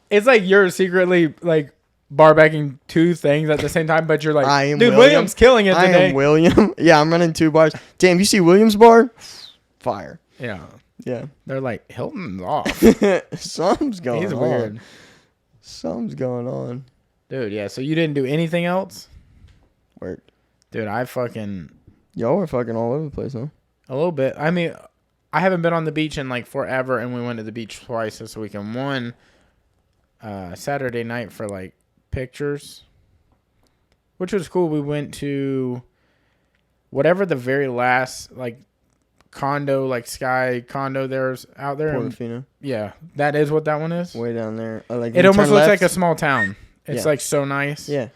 [SPEAKER 1] It's like you're secretly like barbacking 2 things at the same time, but you're like,
[SPEAKER 2] I am
[SPEAKER 1] dude,
[SPEAKER 2] William.
[SPEAKER 1] William's killing it today.
[SPEAKER 2] I am William. Yeah, I'm running 2 bars. Damn, you see William's bar? Fire.
[SPEAKER 1] Yeah.
[SPEAKER 2] Yeah.
[SPEAKER 1] They're like, Hylton's off.
[SPEAKER 2] Something's going on.
[SPEAKER 1] He's weird.
[SPEAKER 2] Something's going on.
[SPEAKER 1] Dude, yeah. So you didn't do anything else?
[SPEAKER 2] Worked.
[SPEAKER 1] Dude,
[SPEAKER 2] Y'all were fucking all over the place, huh?
[SPEAKER 1] a little bit. I mean, I haven't been on the beach in like forever, and we went to the beach twice this weekend. One Saturday night for like pictures, which was cool. We went to whatever the very last like condo, like sky condo there's out there.
[SPEAKER 2] Portofino.
[SPEAKER 1] Yeah, that is what that one is.
[SPEAKER 2] Way down there. Like
[SPEAKER 1] it almost looks like a small town. It's
[SPEAKER 2] Yeah.
[SPEAKER 1] like so nice.
[SPEAKER 2] Yeah.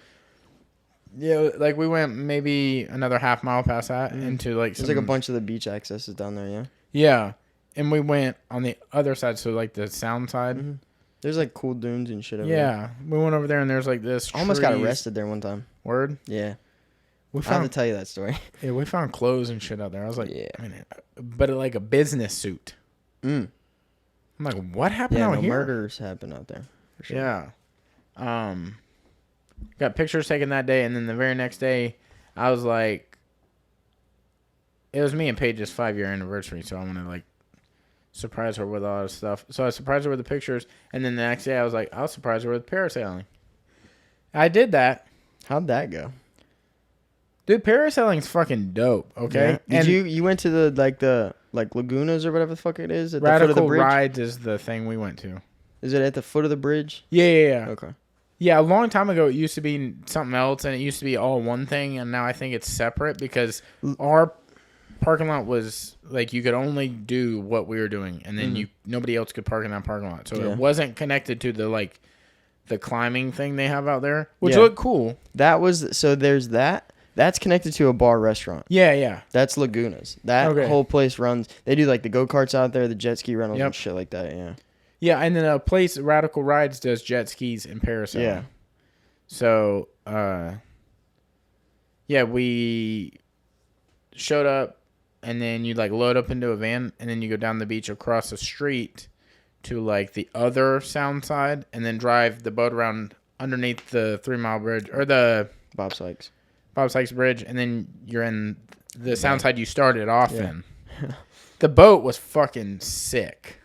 [SPEAKER 1] Yeah, like we went maybe another half mile past that into like
[SPEAKER 2] There's like a bunch of the beach accesses down there, yeah?
[SPEAKER 1] Yeah, and we went on the other side, so like the sound side.
[SPEAKER 2] Mm-hmm. There's like cool dunes and shit over there.
[SPEAKER 1] Yeah, we went over there and there's like this.
[SPEAKER 2] I almost got arrested there one time.
[SPEAKER 1] Word?
[SPEAKER 2] Yeah.
[SPEAKER 1] We
[SPEAKER 2] I have to
[SPEAKER 1] found
[SPEAKER 2] tell you that story.
[SPEAKER 1] yeah, we found clothes and shit out there. I was like,
[SPEAKER 2] Yeah.
[SPEAKER 1] I mean, but like a business suit.
[SPEAKER 2] Mm.
[SPEAKER 1] I'm like, what happened
[SPEAKER 2] Yeah,
[SPEAKER 1] out
[SPEAKER 2] no
[SPEAKER 1] here?
[SPEAKER 2] murders happen out there. For sure.
[SPEAKER 1] Yeah. Got pictures taken that day, and then the very next day, I was like, it was me and Paige's 5-year anniversary, so I want to like surprise her with all this stuff. So I surprised her with the pictures, and then the next day I was like, I'll surprise her with parasailing. I did that.
[SPEAKER 2] How'd that go?
[SPEAKER 1] Dude, parasailing's fucking dope, okay?
[SPEAKER 2] Yeah. Did you went to the lagunas or whatever the fuck it is at the foot of the
[SPEAKER 1] Radical
[SPEAKER 2] bridge?
[SPEAKER 1] Rides is the thing we went to.
[SPEAKER 2] Is it at the foot of the bridge?
[SPEAKER 1] Yeah.
[SPEAKER 2] Okay.
[SPEAKER 1] Yeah, a long time ago, it used to be something else, and it used to be all one thing, and now I think it's separate because our parking lot was, like, you could only do what we were doing, and then nobody else could park in that parking lot. So it wasn't connected to the climbing thing they have out there, which looked cool.
[SPEAKER 2] There's that. That's connected to a bar restaurant.
[SPEAKER 1] Yeah.
[SPEAKER 2] That's Lagunas. That whole place runs. They do, like, the go-karts out there, the jet ski rentals and shit like that, yeah.
[SPEAKER 1] Yeah, and then a place, Radical Rides, does jet skis and parasailing.
[SPEAKER 2] Yeah.
[SPEAKER 1] So, we showed up, and then you, like, load up into a van, and then you go down the beach across the street to, like, the other sound side, and then drive the boat around underneath the 3 Mile Bridge, or the
[SPEAKER 2] Bob Sykes
[SPEAKER 1] Bridge, and then you're in the sound side you started off in. The boat was fucking sick.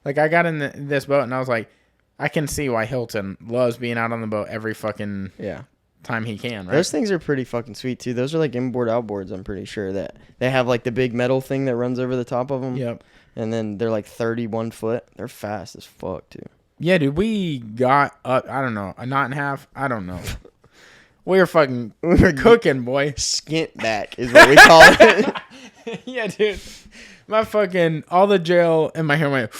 [SPEAKER 1] Like, I got in this boat, and I was like, I can see why Hylton loves being out on the boat every fucking time he can, right?
[SPEAKER 2] Those things are pretty fucking sweet, too. Those are, like, inboard, outboards, I'm pretty sure. That they have, like, the big metal thing that runs over the top of them.
[SPEAKER 1] Yep.
[SPEAKER 2] And then they're, like, 31 foot. They're fast as fuck, too.
[SPEAKER 1] Yeah, dude, we got up, I don't know, a knot and a half? I don't know. We were cooking, boy.
[SPEAKER 2] Skint back is what we call it.
[SPEAKER 1] Yeah, dude. My fucking, all the gel in my hair went,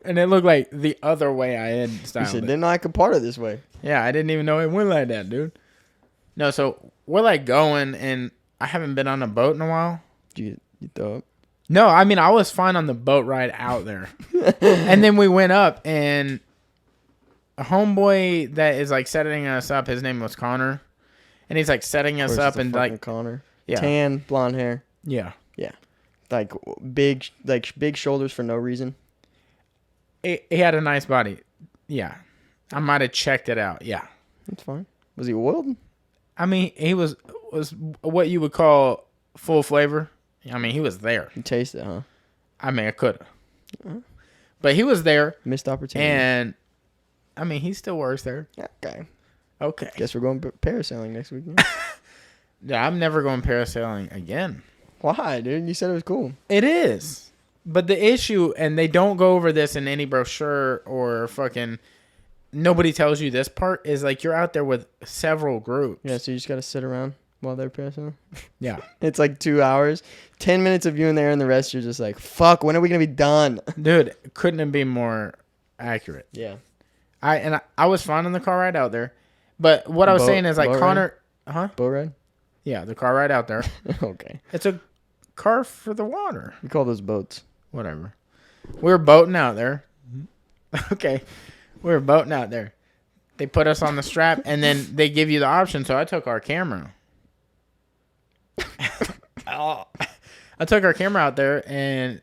[SPEAKER 1] and it looked like the other way I had styled
[SPEAKER 2] You said,
[SPEAKER 1] it.
[SPEAKER 2] didn't like a part of this way.
[SPEAKER 1] Yeah, I didn't even know it went like that, dude. No, so we're like going, and I haven't been on a boat in a while.
[SPEAKER 2] Did you throw up?
[SPEAKER 1] No, I mean, I was fine on the boat ride out there. And then we went up, and a homeboy that is like setting us up, his name was Connor. And he's like setting us up, and like
[SPEAKER 2] Connor.
[SPEAKER 1] Yeah.
[SPEAKER 2] Tan, blonde hair.
[SPEAKER 1] Yeah.
[SPEAKER 2] Like big shoulders for no reason.
[SPEAKER 1] He had a nice body. Yeah. I might have checked it out. Yeah.
[SPEAKER 2] That's fine. Was he oiled?
[SPEAKER 1] I mean, he was what you would call full flavor. I mean, he was there.
[SPEAKER 2] You taste it, huh?
[SPEAKER 1] I mean, I could have. But he was there.
[SPEAKER 2] Missed opportunity.
[SPEAKER 1] And, I mean, he still works there. Okay.
[SPEAKER 2] Guess we're going parasailing next weekend.
[SPEAKER 1] Yeah, I'm never going parasailing again.
[SPEAKER 2] Why, dude? You said it was cool.
[SPEAKER 1] It is. But the issue, and they don't go over this in any brochure or fucking, nobody tells you this part, is like you're out there with several groups.
[SPEAKER 2] Yeah, so you just got to sit around while they're parasailing.
[SPEAKER 1] Yeah.
[SPEAKER 2] It's like 2 hours. 10 minutes of you in there, and the rest you're just like, fuck, when are we going to be done?
[SPEAKER 1] Dude, couldn't it be more accurate?
[SPEAKER 2] Yeah.
[SPEAKER 1] I was fine on the car ride out there. But what I was saying is like Connor...
[SPEAKER 2] Ride?
[SPEAKER 1] Huh?
[SPEAKER 2] Boat ride?
[SPEAKER 1] Yeah, the car ride out there.
[SPEAKER 2] Okay.
[SPEAKER 1] It's a car for the water.
[SPEAKER 2] We call those boats.
[SPEAKER 1] Whatever. We were boating out there. Okay. We were boating out there. They put us on the strap, and then they give you the option, so I took our camera. I took our camera out there, and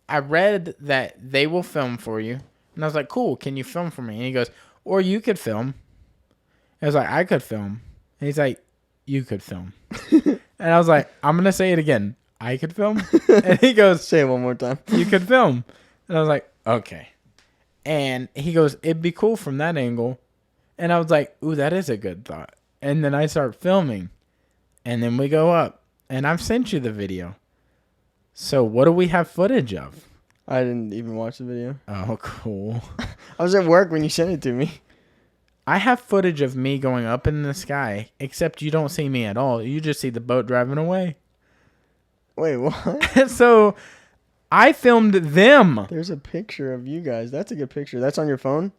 [SPEAKER 1] I read that they will film for you. And I was like, cool, can you film for me? And he goes, or you could film. I was like, I could film. And he's like, you could film. And I was like, I'm going to say it again. I could film. And he goes,
[SPEAKER 2] say it one more time.
[SPEAKER 1] You could film. And I was like, okay. And he goes, it'd be cool from that angle. And I was like, ooh, that is a good thought. And then I start filming. And then we go up. And I've sent you the video. So what do we have footage of?
[SPEAKER 2] I didn't even watch the video.
[SPEAKER 1] Oh, cool.
[SPEAKER 2] I was at work when you sent it to me.
[SPEAKER 1] I have footage of me going up in the sky, except you don't see me at all. You just see the boat driving away.
[SPEAKER 2] Wait, what?
[SPEAKER 1] So I filmed them.
[SPEAKER 2] There's a picture of you guys. That's a good picture. That's on your phone?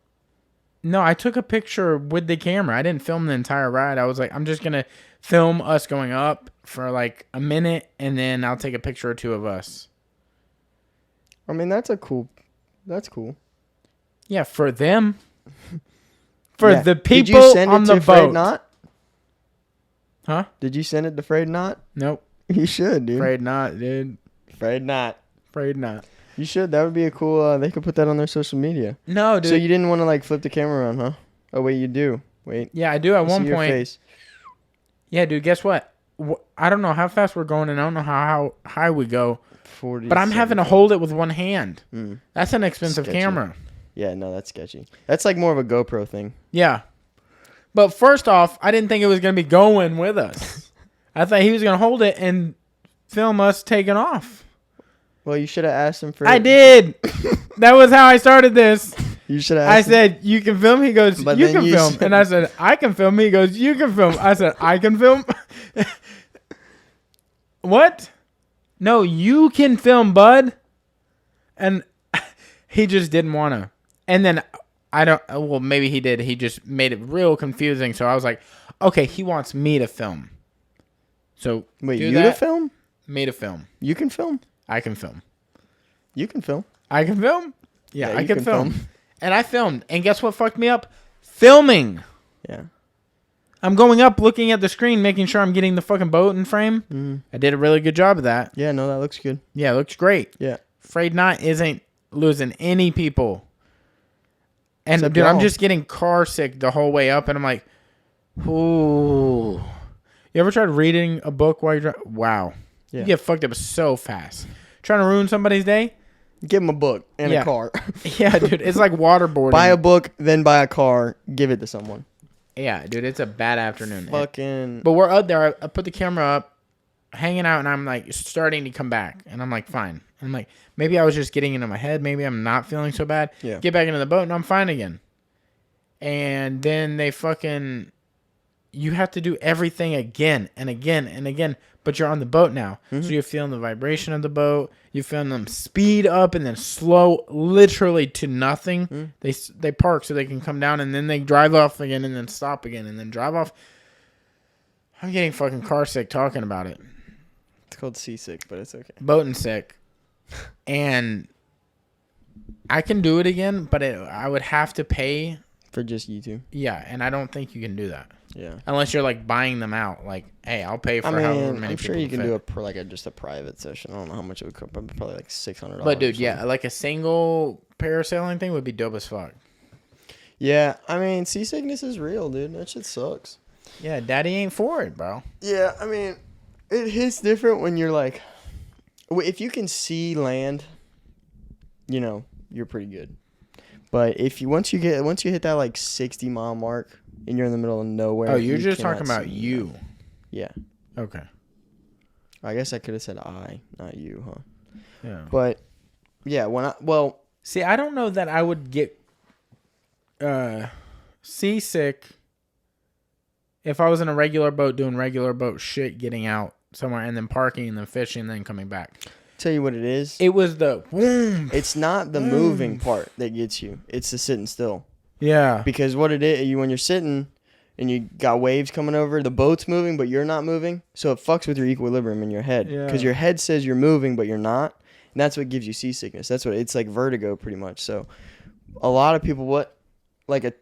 [SPEAKER 1] No, I took a picture with the camera. I didn't film the entire ride. I was like, I'm just going to film us going up for like a minute, and then I'll take a picture or two of us.
[SPEAKER 2] I mean, that's cool.
[SPEAKER 1] Yeah, for them. For the people
[SPEAKER 2] Did you send
[SPEAKER 1] on
[SPEAKER 2] it
[SPEAKER 1] the
[SPEAKER 2] to
[SPEAKER 1] boat.
[SPEAKER 2] Frayed Knot?
[SPEAKER 1] Huh?
[SPEAKER 2] Did you send it to Frayed Knot?
[SPEAKER 1] Nope.
[SPEAKER 2] You should, dude.
[SPEAKER 1] Afraid not, dude.
[SPEAKER 2] Frayed Knot.
[SPEAKER 1] Afraid not.
[SPEAKER 2] You should. That would be a cool. They could put that on their social media.
[SPEAKER 1] No, dude.
[SPEAKER 2] So you didn't want to like flip the camera around, huh? Oh wait, you do. Wait.
[SPEAKER 1] Yeah, I do at one
[SPEAKER 2] see your
[SPEAKER 1] point.
[SPEAKER 2] face.
[SPEAKER 1] Yeah, dude. Guess what? I don't know how fast we're going, and I don't know how high we go.
[SPEAKER 2] 40.
[SPEAKER 1] But I'm having to hold it with one hand.
[SPEAKER 2] Mm.
[SPEAKER 1] That's an expensive
[SPEAKER 2] Sketchy.
[SPEAKER 1] camera.
[SPEAKER 2] Yeah, no, that's sketchy. That's like more of a GoPro thing.
[SPEAKER 1] Yeah. But first off, I didn't think it was going to be going with us. I thought he was going to hold it and film us taking off.
[SPEAKER 2] Well, you should have asked him for.
[SPEAKER 1] I did. That was how I started this.
[SPEAKER 2] You should have.
[SPEAKER 1] I said, you can film. He goes,
[SPEAKER 2] But
[SPEAKER 1] you
[SPEAKER 2] then
[SPEAKER 1] can
[SPEAKER 2] you
[SPEAKER 1] film.
[SPEAKER 2] said-
[SPEAKER 1] And I said, I can film. He goes, you can film. I said, I can film. What? No, you can film, bud. And he just didn't want to. And then well, maybe he did. He just made it real confusing. So I was like, okay, he wants me to film. So
[SPEAKER 2] Wait,
[SPEAKER 1] do
[SPEAKER 2] you
[SPEAKER 1] that.
[SPEAKER 2] to film?
[SPEAKER 1] Me to film.
[SPEAKER 2] You can film.
[SPEAKER 1] I can film.
[SPEAKER 2] You can film.
[SPEAKER 1] I can film? Yeah, I
[SPEAKER 2] you
[SPEAKER 1] can
[SPEAKER 2] can
[SPEAKER 1] film.
[SPEAKER 2] film.
[SPEAKER 1] And I filmed. And guess what fucked me up? Filming.
[SPEAKER 2] Yeah.
[SPEAKER 1] I'm going up, looking at the screen, making sure I'm getting the fucking boat in frame.
[SPEAKER 2] Mm.
[SPEAKER 1] I did a really good job of that.
[SPEAKER 2] Yeah, no, that looks good.
[SPEAKER 1] Yeah, it looks great.
[SPEAKER 2] Yeah.
[SPEAKER 1] Afraid Not isn't losing any people. And
[SPEAKER 2] Except
[SPEAKER 1] dude, I'm
[SPEAKER 2] y'all.
[SPEAKER 1] just getting car sick the whole way up, and I'm like, ooh. You ever tried reading a book while you're driving? Wow.
[SPEAKER 2] Yeah.
[SPEAKER 1] You get fucked up so fast. Trying to ruin somebody's day?
[SPEAKER 2] Give him a book and
[SPEAKER 1] Yeah.
[SPEAKER 2] a car.
[SPEAKER 1] Yeah, dude. It's like waterboarding.
[SPEAKER 2] Buy a book, then buy a car. Give it to someone.
[SPEAKER 1] Yeah, dude. It's a bad afternoon.
[SPEAKER 2] Fucking.
[SPEAKER 1] But we're out there. I put the camera up, hanging out, and I'm like starting to come back. And I'm like, fine. I'm like, maybe I was just getting into my head. Maybe I'm not feeling so bad.
[SPEAKER 2] Yeah.
[SPEAKER 1] Get back into the boat, and I'm fine again. And then you have to do everything again and again and again. But you're on the boat now.
[SPEAKER 2] Mm-hmm.
[SPEAKER 1] So you're feeling the vibration of the boat. You're feeling them speed up and then slow literally to nothing. Mm. They park so they can come down, and then they drive off again and then stop again and then drive off. I'm getting fucking car sick talking about it.
[SPEAKER 2] It's called seasick, but it's okay.
[SPEAKER 1] Boating sick. And I can do it again, but I would have to pay.
[SPEAKER 2] For just YouTube.
[SPEAKER 1] Yeah, and I don't think you can do that.
[SPEAKER 2] Yeah.
[SPEAKER 1] Unless you're like buying them out. Like, hey, I'll pay for however many
[SPEAKER 2] I'm
[SPEAKER 1] people
[SPEAKER 2] sure you can
[SPEAKER 1] fit.
[SPEAKER 2] do just a private session. I don't know how much it would cost, but probably like $600.
[SPEAKER 1] But dude, yeah, like a single parasailing thing would be dope as fuck.
[SPEAKER 2] Yeah, I mean, seasickness is real, dude. That shit sucks.
[SPEAKER 1] Yeah, daddy ain't for it, bro.
[SPEAKER 2] Yeah, I mean, it hits different when you're like, if you can see land, you're pretty good. But if once you hit that like 60-mile mark and you're in the middle of nowhere.
[SPEAKER 1] Oh, you're just talking about you.
[SPEAKER 2] Yeah.
[SPEAKER 1] Okay.
[SPEAKER 2] I guess I could have said I, not you, huh?
[SPEAKER 1] Yeah.
[SPEAKER 2] But yeah,
[SPEAKER 1] see, I don't know that I would get seasick if I was in a regular boat doing regular boat shit, getting out somewhere and then parking and then fishing and then coming back.
[SPEAKER 2] Tell you what it is.
[SPEAKER 1] It was the boom.
[SPEAKER 2] It's not the moving part that gets you. It's the sitting still.
[SPEAKER 1] Yeah.
[SPEAKER 2] Because what it is, when you're sitting and you got waves coming over, the boat's moving, but you're not moving. So it fucks with your equilibrium in your head.
[SPEAKER 1] Yeah.
[SPEAKER 2] Because your head says you're moving, but you're not. And that's what gives you seasickness. It's like vertigo pretty much. So a lot of people, like a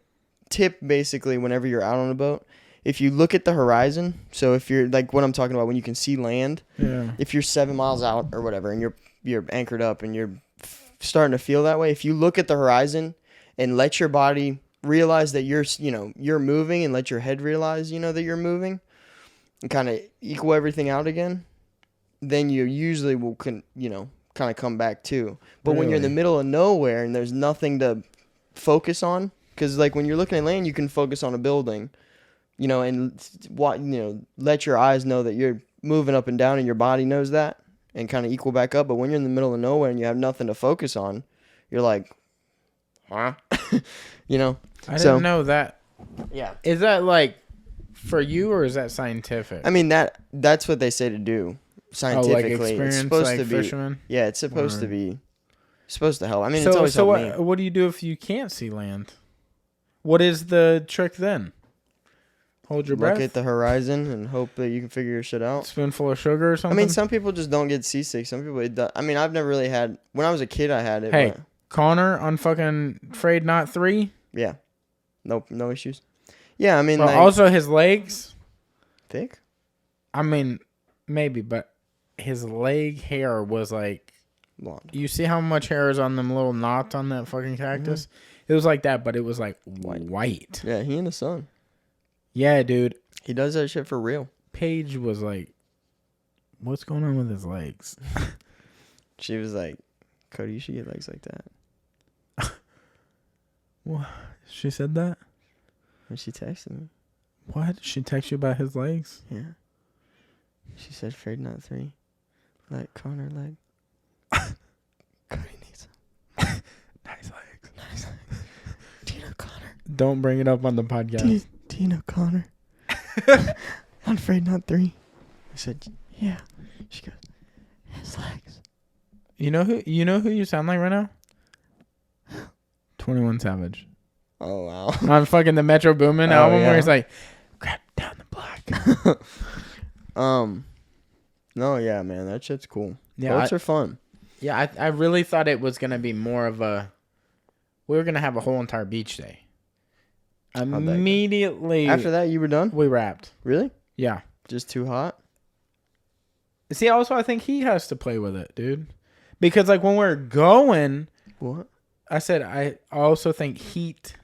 [SPEAKER 2] tip basically whenever you're out on a boat, if you look at the horizon, so if you're like what I'm talking about when you can see land, if you're 7 miles out or whatever and you're anchored up and you're starting to feel that way, if you look at the horizon and let your body realize that you're moving and let your head realize, that you're moving and kind of equal everything out again, then you usually will, kind of come back too. But when you're in the middle of nowhere and there's nothing to focus on, because like when you're looking at land, you can focus on a building, and let your eyes know that you're moving up and down and your body knows that and kind of equal back up. But when you're in the middle of nowhere and you have nothing to focus on, you're like, huh?
[SPEAKER 1] I didn't know that. Yeah. Is that like for you or is that scientific?
[SPEAKER 2] I mean, that's what they say to do scientifically.
[SPEAKER 1] Like experience,
[SPEAKER 2] it's supposed
[SPEAKER 1] like
[SPEAKER 2] to be
[SPEAKER 1] fishermen?
[SPEAKER 2] Yeah, it's supposed to be supposed to help. I mean, it's always helped me.
[SPEAKER 1] What do you do if you can't see land? What is the trick then? Hold your breath.
[SPEAKER 2] Look at the horizon and hope that you can figure your shit out.
[SPEAKER 1] Spoonful of sugar or something?
[SPEAKER 2] I mean, some people just don't get seasick. Some people, I mean, I've never really had. When I was a kid, I had it.
[SPEAKER 1] Hey, Connor on fucking Afraid Not 3?
[SPEAKER 2] Yeah. No issues. Yeah, I mean,
[SPEAKER 1] well, also his legs.
[SPEAKER 2] Thick?
[SPEAKER 1] I mean, maybe, but his leg hair was like...
[SPEAKER 2] blonde.
[SPEAKER 1] You see how much hair is on them little knots on that fucking cactus? Mm-hmm. It was like that, but it was like white.
[SPEAKER 2] Yeah, he in the sun.
[SPEAKER 1] Yeah, dude.
[SPEAKER 2] He does that shit for real.
[SPEAKER 1] Paige was like, what's going on with his legs?
[SPEAKER 2] She was like, Kodie, you should get legs like that.
[SPEAKER 1] What? She said that?
[SPEAKER 2] When she texted me.
[SPEAKER 1] What? She text you about his legs?
[SPEAKER 2] Yeah. She said, Afraid Not 3. Like Connor leg. Kodie needs them.
[SPEAKER 1] Nice legs.
[SPEAKER 2] Nice legs. Tina Connor.
[SPEAKER 1] Don't bring it up on the podcast.
[SPEAKER 2] Tina Connor. On Afraid Not 3. I said, yeah. She goes, his legs.
[SPEAKER 1] You know who you sound like right now? 21 Savage.
[SPEAKER 2] Oh, wow.
[SPEAKER 1] On fucking the Metro Boomin album where he's like, grab down the block.
[SPEAKER 2] No, yeah, man. That shit's cool.
[SPEAKER 1] Yeah,
[SPEAKER 2] boats are fun.
[SPEAKER 1] Yeah, I really thought it was going to be more of a... We were going to have a whole entire beach day. Immediately...
[SPEAKER 2] After that, you were done?
[SPEAKER 1] We wrapped.
[SPEAKER 2] Really?
[SPEAKER 1] Yeah.
[SPEAKER 2] Just too hot?
[SPEAKER 1] See, also, I think he has to play with it, dude. Because, like, when we're going...
[SPEAKER 2] What?
[SPEAKER 1] I said I also think heat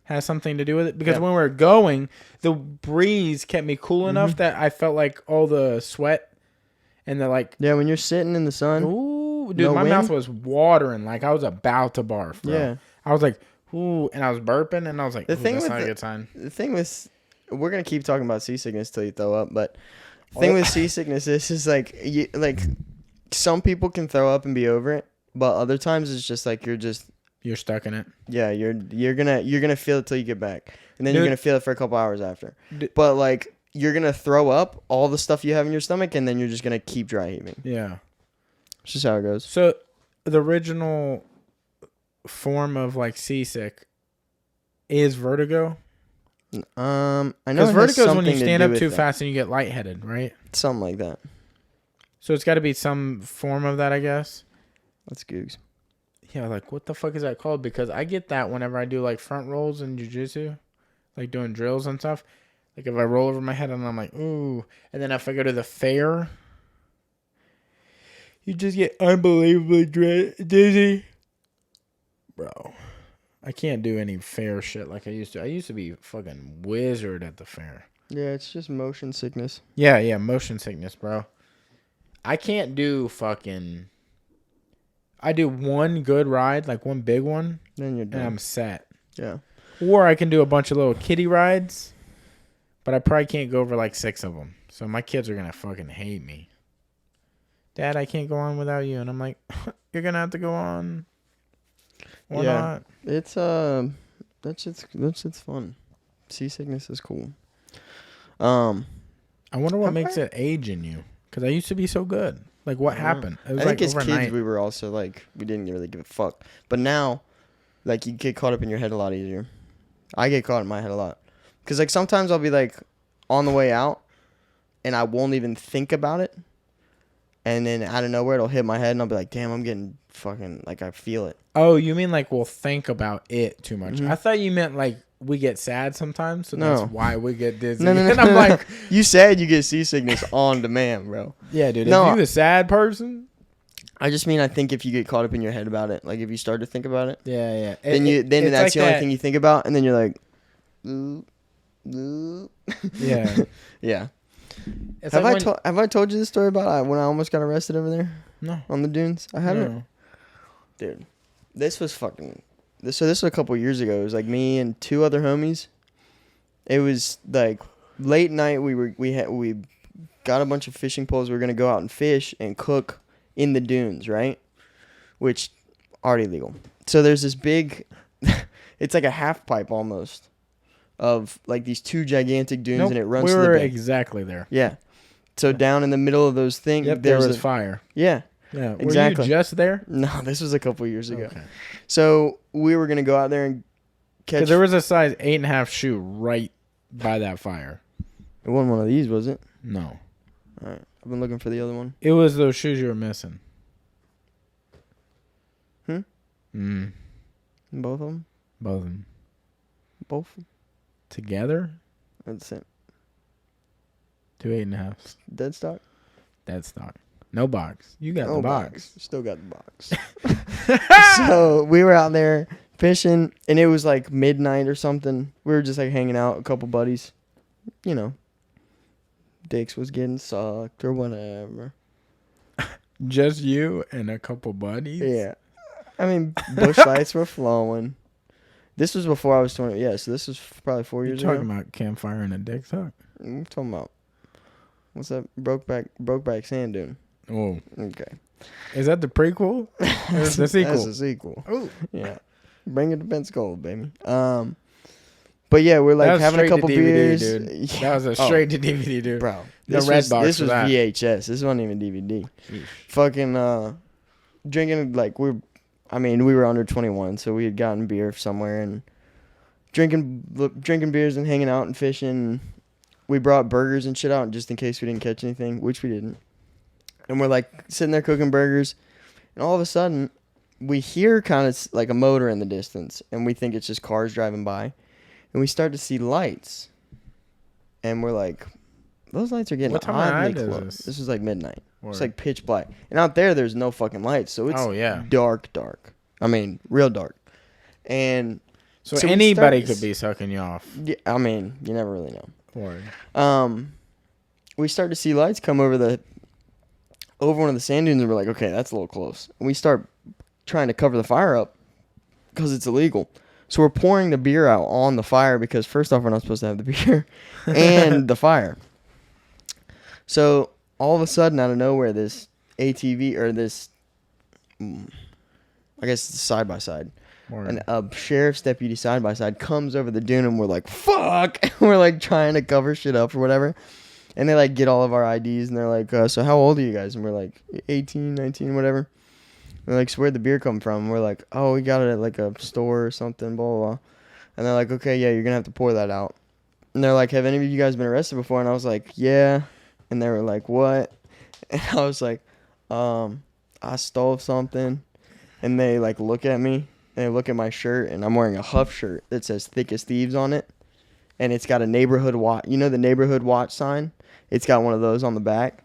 [SPEAKER 1] has something to do with it. Because when we were going, the breeze kept me cool enough that I felt like all the sweat and the, like...
[SPEAKER 2] Yeah, when you're sitting in the sun...
[SPEAKER 1] Ooh, dude, my mouth was watering like I was about to barf, bro. Yeah. I was like, ooh, and I was burping, and I was like, that's not a good sign.
[SPEAKER 2] The thing with... We're going to keep talking about seasickness till you throw up, but... The thing with seasickness is like some people can throw up and be over it, but other times it's just like you're
[SPEAKER 1] stuck in it.
[SPEAKER 2] Yeah, you're gonna feel it till you get back, and then you're gonna feel it for a couple hours after. But like you're gonna throw up all the stuff you have in your stomach, and then you're just gonna keep dry heaving.
[SPEAKER 1] Yeah,
[SPEAKER 2] it's just how it goes.
[SPEAKER 1] So the original form of like seasick is vertigo.
[SPEAKER 2] I know
[SPEAKER 1] because vertigo is when you stand up too fast and you get lightheaded, right?
[SPEAKER 2] Something like that.
[SPEAKER 1] So it's got to be some form of that, I guess.
[SPEAKER 2] That's googs.
[SPEAKER 1] Yeah, like what the fuck is that called? Because I get that whenever I do like front rolls in jiu-jitsu, like doing drills and stuff. Like if I roll over my head and I'm like, ooh. And then if I go to the fair, you just get unbelievably dizzy. Bro. I can't do any fair shit like I used to. I used to be a fucking wizard at the fair.
[SPEAKER 2] Yeah, it's just motion sickness.
[SPEAKER 1] Yeah, motion sickness, bro. I can't do fucking... I do one good ride, like one big one,
[SPEAKER 2] then you're done.
[SPEAKER 1] And I'm set.
[SPEAKER 2] Yeah.
[SPEAKER 1] Or I can do a bunch of little kiddie rides, but I probably can't go over like 6 of them. So my kids are going to fucking hate me. Dad, I can't go on without you. And I'm like, you're going to have to go on. Why not?
[SPEAKER 2] It's that shit's fun. Seasickness is cool.
[SPEAKER 1] I wonder what makes it age in you. Because I used to be so good. Like what happened? It was
[SPEAKER 2] I think as
[SPEAKER 1] overnight.
[SPEAKER 2] kids we were also like we didn't really give a fuck. But now, like you get caught up in your head a lot easier. I get caught in my head a lot. Because like sometimes I'll be like on the way out, and I won't even think about it. And then out of nowhere it'll hit my head, and I'll be like, damn, I'm getting fucking like I feel it.
[SPEAKER 1] Oh, you mean like we'll think about it too much? Mm-hmm. I thought you meant like we get sad sometimes, so that's why we get dizzy.
[SPEAKER 2] No.
[SPEAKER 1] And I'm like,
[SPEAKER 2] you said you get seasickness on demand, bro.
[SPEAKER 1] Yeah, dude. No, if you a sad person,
[SPEAKER 2] I just mean I think if you get caught up in your head about it, like if you start to think about it,
[SPEAKER 1] Yeah.
[SPEAKER 2] then that's
[SPEAKER 1] like
[SPEAKER 2] the only thing you think about, and then you're like,
[SPEAKER 1] yeah.
[SPEAKER 2] Yeah.
[SPEAKER 1] Have
[SPEAKER 2] I told you the story about when I almost got arrested over there?
[SPEAKER 1] No.
[SPEAKER 2] On the dunes? I haven't.
[SPEAKER 1] No.
[SPEAKER 2] Dude, this was this was a couple years ago. It was like me and 2 other homies. It was like late night. We got a bunch of fishing poles. We were gonna go out and fish and cook in the dunes, right? Which already legal. So there's this big, it's like a half pipe almost, of like these 2 gigantic dunes, and it runs to the bank.
[SPEAKER 1] Exactly there.
[SPEAKER 2] Yeah. So down in the middle of those things,
[SPEAKER 1] there was fire.
[SPEAKER 2] Yeah.
[SPEAKER 1] Yeah.
[SPEAKER 2] Exactly.
[SPEAKER 1] Were you just there?
[SPEAKER 2] No, this was a couple years ago.
[SPEAKER 1] Okay.
[SPEAKER 2] So we were gonna go out there and catch.
[SPEAKER 1] Because there was a size 8.5 shoe right by that fire.
[SPEAKER 2] It wasn't one of these, was it?
[SPEAKER 1] No.
[SPEAKER 2] All right. I've been looking for the other one.
[SPEAKER 1] It was those shoes you were missing.
[SPEAKER 2] Both of them?
[SPEAKER 1] Both of them.
[SPEAKER 2] Both?
[SPEAKER 1] Together?
[SPEAKER 2] That's it.
[SPEAKER 1] 2 8.5s.
[SPEAKER 2] Dead stock?
[SPEAKER 1] Dead stock. No box. You got the box.
[SPEAKER 2] Still got the box. So we were out there fishing, and it was like midnight or something. We were just like hanging out, a couple buddies. You know, dicks was getting sucked or whatever.
[SPEAKER 1] Just you and a couple buddies?
[SPEAKER 2] Yeah. I mean, bush lights were flowing. This was before I was 20. Yeah, so this was probably 4 years ago.
[SPEAKER 1] You're talking about campfire and a dick suck?
[SPEAKER 2] We're talking about, what's that? Brokeback Sand Dune.
[SPEAKER 1] Oh.
[SPEAKER 2] Okay.
[SPEAKER 1] Is that the prequel? Or is the sequel?
[SPEAKER 2] That's the sequel.
[SPEAKER 1] Oh.
[SPEAKER 2] Yeah. Bring it to Pensacola, baby. But yeah, we're like having a couple
[SPEAKER 1] DVD,
[SPEAKER 2] beers.
[SPEAKER 1] Dude.
[SPEAKER 2] Yeah.
[SPEAKER 1] That was a straight to DVD, dude.
[SPEAKER 2] Bro.
[SPEAKER 1] This was
[SPEAKER 2] VHS. This wasn't even DVD.
[SPEAKER 1] Sheesh.
[SPEAKER 2] Fucking drinking, like we were under 21, so we had gotten beer somewhere and drinking beers and hanging out and fishing. We brought burgers and shit out just in case we didn't catch anything, which we didn't. And we're like sitting there cooking burgers, and all of a sudden we hear kind of like a motor in the distance, and we think it's just cars driving by, and we start to see lights, and we're like, those lights are getting oddly close. This was like midnight. It's like pitch black, and out there's no fucking lights, so it's dark. I mean, real dark. And
[SPEAKER 1] so anybody could be sucking you off.
[SPEAKER 2] Yeah, I mean, you never really know.
[SPEAKER 1] Word.
[SPEAKER 2] We start to see lights come over one of the sand dunes, and we're like, okay, that's a little close. And we start trying to cover the fire up because it's illegal. So we're pouring the beer out on the fire because first off, we're not supposed to have the beer and the fire. So all of a sudden, out of nowhere, this ATV or this, I guess it's side by side, and a sheriff's deputy side by side comes over the dune, and we're like, fuck! We're like trying to cover shit up or whatever. And they like get all of our IDs, and they're like, so how old are you guys? And we're like 18, 19, whatever. And they're like, so where'd the beer come from? And we're like, oh, we got it at like a store or something, blah, blah, blah. And they're like, okay, yeah, you're going to have to pour that out. And they're like, have any of you guys been arrested before? And I was like, yeah. And they were like, what? And I was like, I stole something. And they like look at me, and they look at my shirt, and I'm wearing a Huff shirt that says Thick as Thieves on it. And it's got a neighborhood watch. You know the neighborhood watch sign? It's got one of those on the back.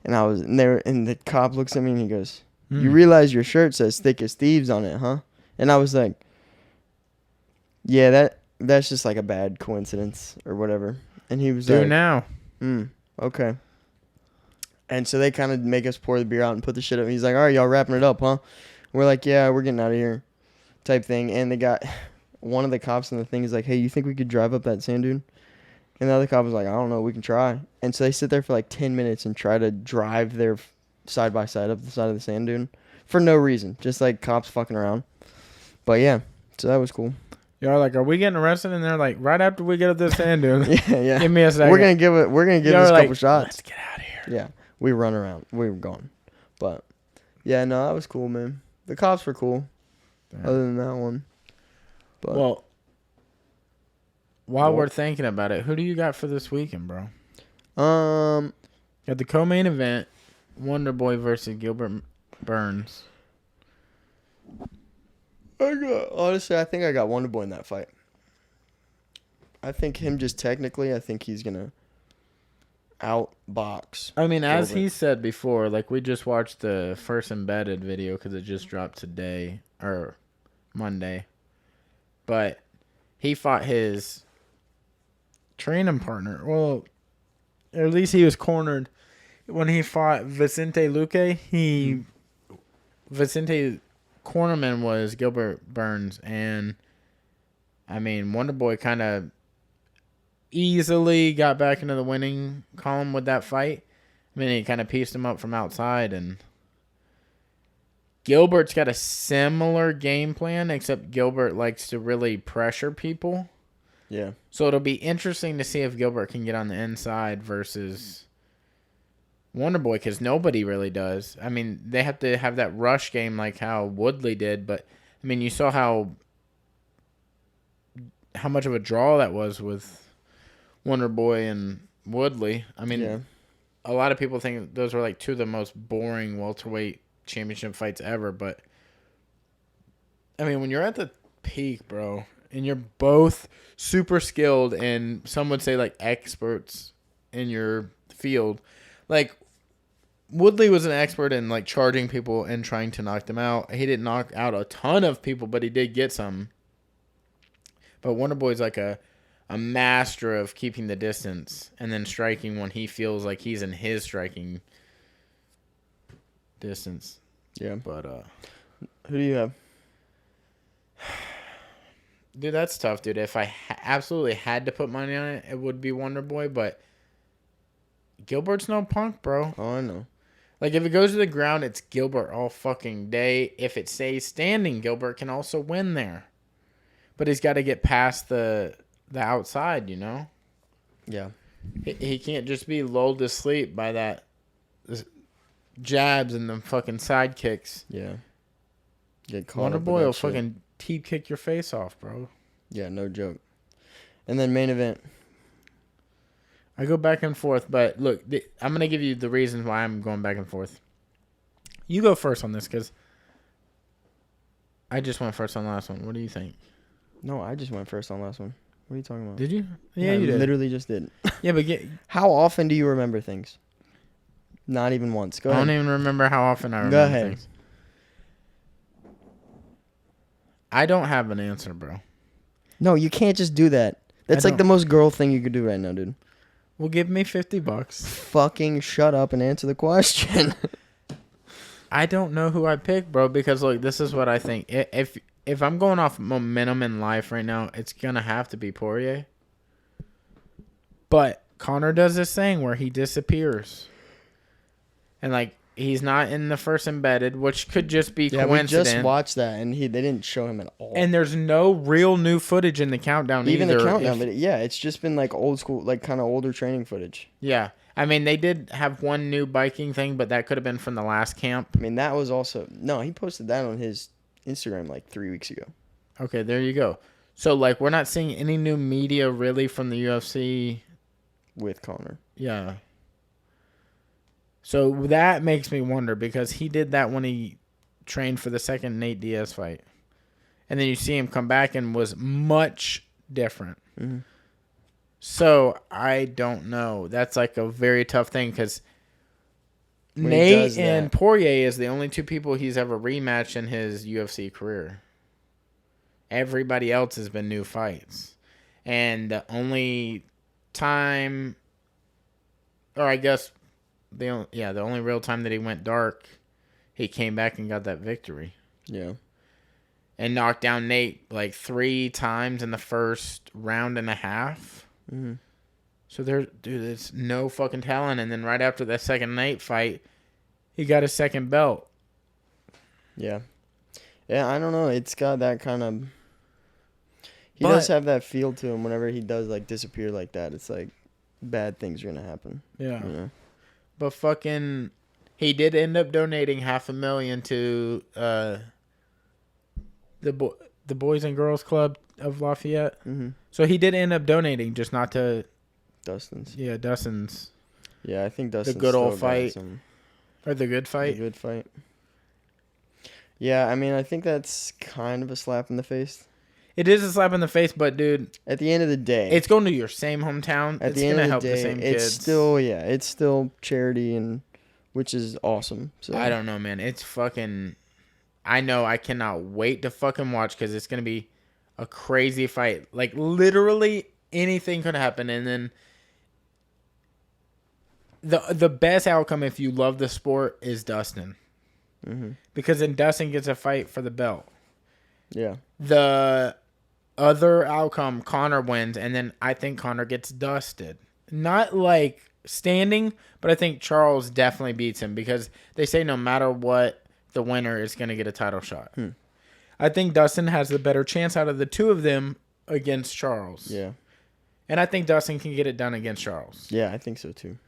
[SPEAKER 2] And I was in there, and the cop looks at me, and he goes, you realize your shirt says Thick as Thieves on it, huh? And I was like, yeah, that's just like a bad coincidence or whatever. And he was like,
[SPEAKER 1] now.
[SPEAKER 2] Okay. And so they kind of make us pour the beer out and put the shit up. He's like, all right, y'all wrapping it up, huh? We're like, yeah, we're getting out of here type thing. And they got one of the cops in the thing is like, hey, you think we could drive up that sand dune? And the other cop was like, I don't know, we can try. And so they sit there for like 10 minutes and try to drive their side by side up the side of the sand dune for no reason. Just like cops fucking around. But yeah, so that was cool.
[SPEAKER 1] Y'all like, are we getting arrested? And they're like, right after we get up this sand dune.
[SPEAKER 2] Yeah.
[SPEAKER 1] Give me a second.
[SPEAKER 2] We're gonna give this couple shots.
[SPEAKER 1] Let's get out of here.
[SPEAKER 2] Yeah. We run around. We were gone. But yeah, no, that was cool, man. The cops were cool. Damn. Other than that one. But
[SPEAKER 1] well, while we're thinking about it, who do you got for this weekend, bro? Got the co-main event, Wonder Boy versus Gilbert Burns.
[SPEAKER 2] Honestly, I think I got Wonder Boy in that fight. I think him just technically, I think he's gonna. outbox.
[SPEAKER 1] I mean, as
[SPEAKER 2] Gilbert.
[SPEAKER 1] he said before, like we just watched the first embedded video because it just dropped today or Monday, but he fought his training partner. Well, at least he was cornered when he fought Vicente Luque. Vicente cornerman was Gilbert Burns, and I mean Wonderboy kind of easily got back into the winning column with that fight. I mean, he kind of pieced him up from outside, and Gilbert's got a similar game plan, except Gilbert likes to really pressure people.
[SPEAKER 2] Yeah.
[SPEAKER 1] So it'll be interesting to see if Gilbert can get on the inside versus Wonderboy, because nobody really does. I mean, they have to have that rush game like how Woodley did, but I mean, you saw how much of a draw that was with Wonderboy and Woodley. I mean, a lot of people think those were like two of the most boring welterweight championship fights ever, but I mean, when you're at the peak, bro, and you're both super skilled and some would say like experts in your field, like Woodley was an expert in like charging people and trying to knock them out. He didn't knock out a ton of people, but he did get some. But Wonderboy's like a master of keeping the distance and then striking when he feels like he's in his striking distance.
[SPEAKER 2] Yeah.
[SPEAKER 1] But
[SPEAKER 2] who do you have?
[SPEAKER 1] Dude, that's tough, dude. If I absolutely had to put money on it, it would be Wonderboy, but Gilbert's no punk, bro.
[SPEAKER 2] Oh, I know.
[SPEAKER 1] Like, if it goes to the ground, it's Gilbert all fucking day. If it stays standing, Gilbert can also win there. But he's got to get past the outside, you know?
[SPEAKER 2] Yeah.
[SPEAKER 1] He can't just be lulled to sleep by that jabs and the fucking side kicks.
[SPEAKER 2] Yeah. Get caught up with
[SPEAKER 1] Wonderboy
[SPEAKER 2] that
[SPEAKER 1] will
[SPEAKER 2] shit.
[SPEAKER 1] fucking teep kick your face off, bro.
[SPEAKER 2] Yeah, no joke. And then main event.
[SPEAKER 1] I go back and forth, but look, I'm going to give you the reasons why I'm going back and forth. You go first on this, because I just went first on the last one. What do you think?
[SPEAKER 2] No, I just went first on last one. What are you talking about?
[SPEAKER 1] Did you?
[SPEAKER 2] Yeah,
[SPEAKER 1] you
[SPEAKER 2] I
[SPEAKER 1] did.
[SPEAKER 2] literally just did.
[SPEAKER 1] Yeah, but
[SPEAKER 2] how often do you remember things? Not even once. Go
[SPEAKER 1] I
[SPEAKER 2] ahead.
[SPEAKER 1] don't even remember how often I remember things. I don't have an answer, bro.
[SPEAKER 2] No, you can't just do that. That's like the most girl thing you could do right now, dude.
[SPEAKER 1] Well, give me $50.
[SPEAKER 2] Fucking shut up and answer the question.
[SPEAKER 1] I don't know who I pick, bro, because look, this is what I think. If I'm going off momentum in life right now, it's gonna have to be Poirier. But Conor does this thing where he disappears, and like he's not in the first embedded, which could just be coincidence.
[SPEAKER 2] We just watched that, and they didn't show him at all.
[SPEAKER 1] And there's no real new footage in the countdown
[SPEAKER 2] Even
[SPEAKER 1] either.
[SPEAKER 2] the countdown, but it's just been like old school, like kind of older training footage.
[SPEAKER 1] Yeah. I mean, they did have one new biking thing, but that could have been from the last camp.
[SPEAKER 2] I mean, that was also... No, he posted that on his Instagram like 3 weeks ago.
[SPEAKER 1] Okay, there you go. So, like, we're not seeing any new media really from the UFC.
[SPEAKER 2] With Conor.
[SPEAKER 1] Yeah. So that makes me wonder, because he did that when he trained for the second Nate Diaz fight. And then you see him come back and was much different.
[SPEAKER 2] Mm-hmm.
[SPEAKER 1] So I don't know. That's like a very tough thing, because Nate and Poirier is the only two people he's ever rematched in his UFC career. Everybody else has been new fights. And the only time, or I guess the only real time that he went dark, he came back and got that victory.
[SPEAKER 2] Yeah.
[SPEAKER 1] And knocked down Nate like 3 times in the first round and a half.
[SPEAKER 2] Mm-hmm.
[SPEAKER 1] So there's no fucking telling. And then right after that second Nate fight, he got his second belt.
[SPEAKER 2] Yeah. Yeah, I don't know. It's got that kind of... He does have that feel to him whenever he does like disappear like that. It's like bad things are going to happen.
[SPEAKER 1] Yeah.
[SPEAKER 2] You know?
[SPEAKER 1] But fucking... He did end up donating $500,000 to the Boys and Girls Club of Lafayette.
[SPEAKER 2] Mm-hmm.
[SPEAKER 1] So he did end up donating, just not to...
[SPEAKER 2] Dustin's.
[SPEAKER 1] Yeah, Dustin's.
[SPEAKER 2] Yeah, I think Dustin's
[SPEAKER 1] the good old
[SPEAKER 2] still
[SPEAKER 1] fight.
[SPEAKER 2] got some...
[SPEAKER 1] Or the good fight.
[SPEAKER 2] The good fight. Yeah, I mean, I think that's kind of a slap in the face.
[SPEAKER 1] It is a slap in the face, but dude,
[SPEAKER 2] at the end of the day,
[SPEAKER 1] it's going to your same hometown.
[SPEAKER 2] At
[SPEAKER 1] It's
[SPEAKER 2] the end
[SPEAKER 1] gonna
[SPEAKER 2] of the
[SPEAKER 1] help
[SPEAKER 2] day,
[SPEAKER 1] the same kids.
[SPEAKER 2] It's still charity, and which is awesome. So
[SPEAKER 1] I don't know, man. It's fucking. I know. I cannot wait to fucking watch because it's gonna be a crazy fight. Like literally anything could happen, and then the best outcome if you love the sport is Dustin, because then Dustin gets a fight for the belt.
[SPEAKER 2] Yeah.
[SPEAKER 1] The other outcome, Connor wins, and then I think Connor gets dusted. Not like standing, but I think Charles definitely beats him because they say no matter what, the winner is going to get a title shot. I think Dustin has the better chance out of the two of them against Charles.
[SPEAKER 2] Yeah.
[SPEAKER 1] And I think Dustin can get it done against Charles.
[SPEAKER 2] Yeah, I think so too.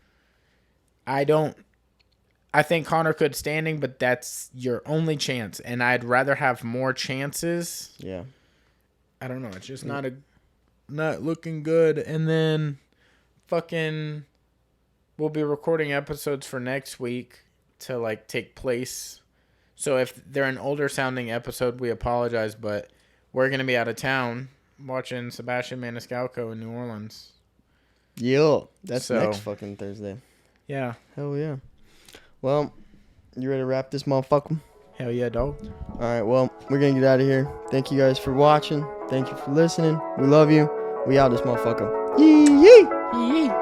[SPEAKER 1] I think Connor could standing, but that's your only chance. And I'd rather have more chances.
[SPEAKER 2] Yeah.
[SPEAKER 1] I don't know. It's just not looking good. And then fucking we'll be recording episodes for next week to like take place. So if they're an older sounding episode, we apologize, but we're going to be out of town watching Sebastian Maniscalco in New Orleans.
[SPEAKER 2] Yeah. That's next fucking Thursday.
[SPEAKER 1] Yeah.
[SPEAKER 2] Hell yeah. Well, you ready to wrap this motherfucker?
[SPEAKER 1] Hell yeah, dog.
[SPEAKER 2] All right, well, we're going to get out of here. Thank you guys for watching. Thank you for listening. We love you. We out this motherfucker. Yee yee.
[SPEAKER 1] Yee.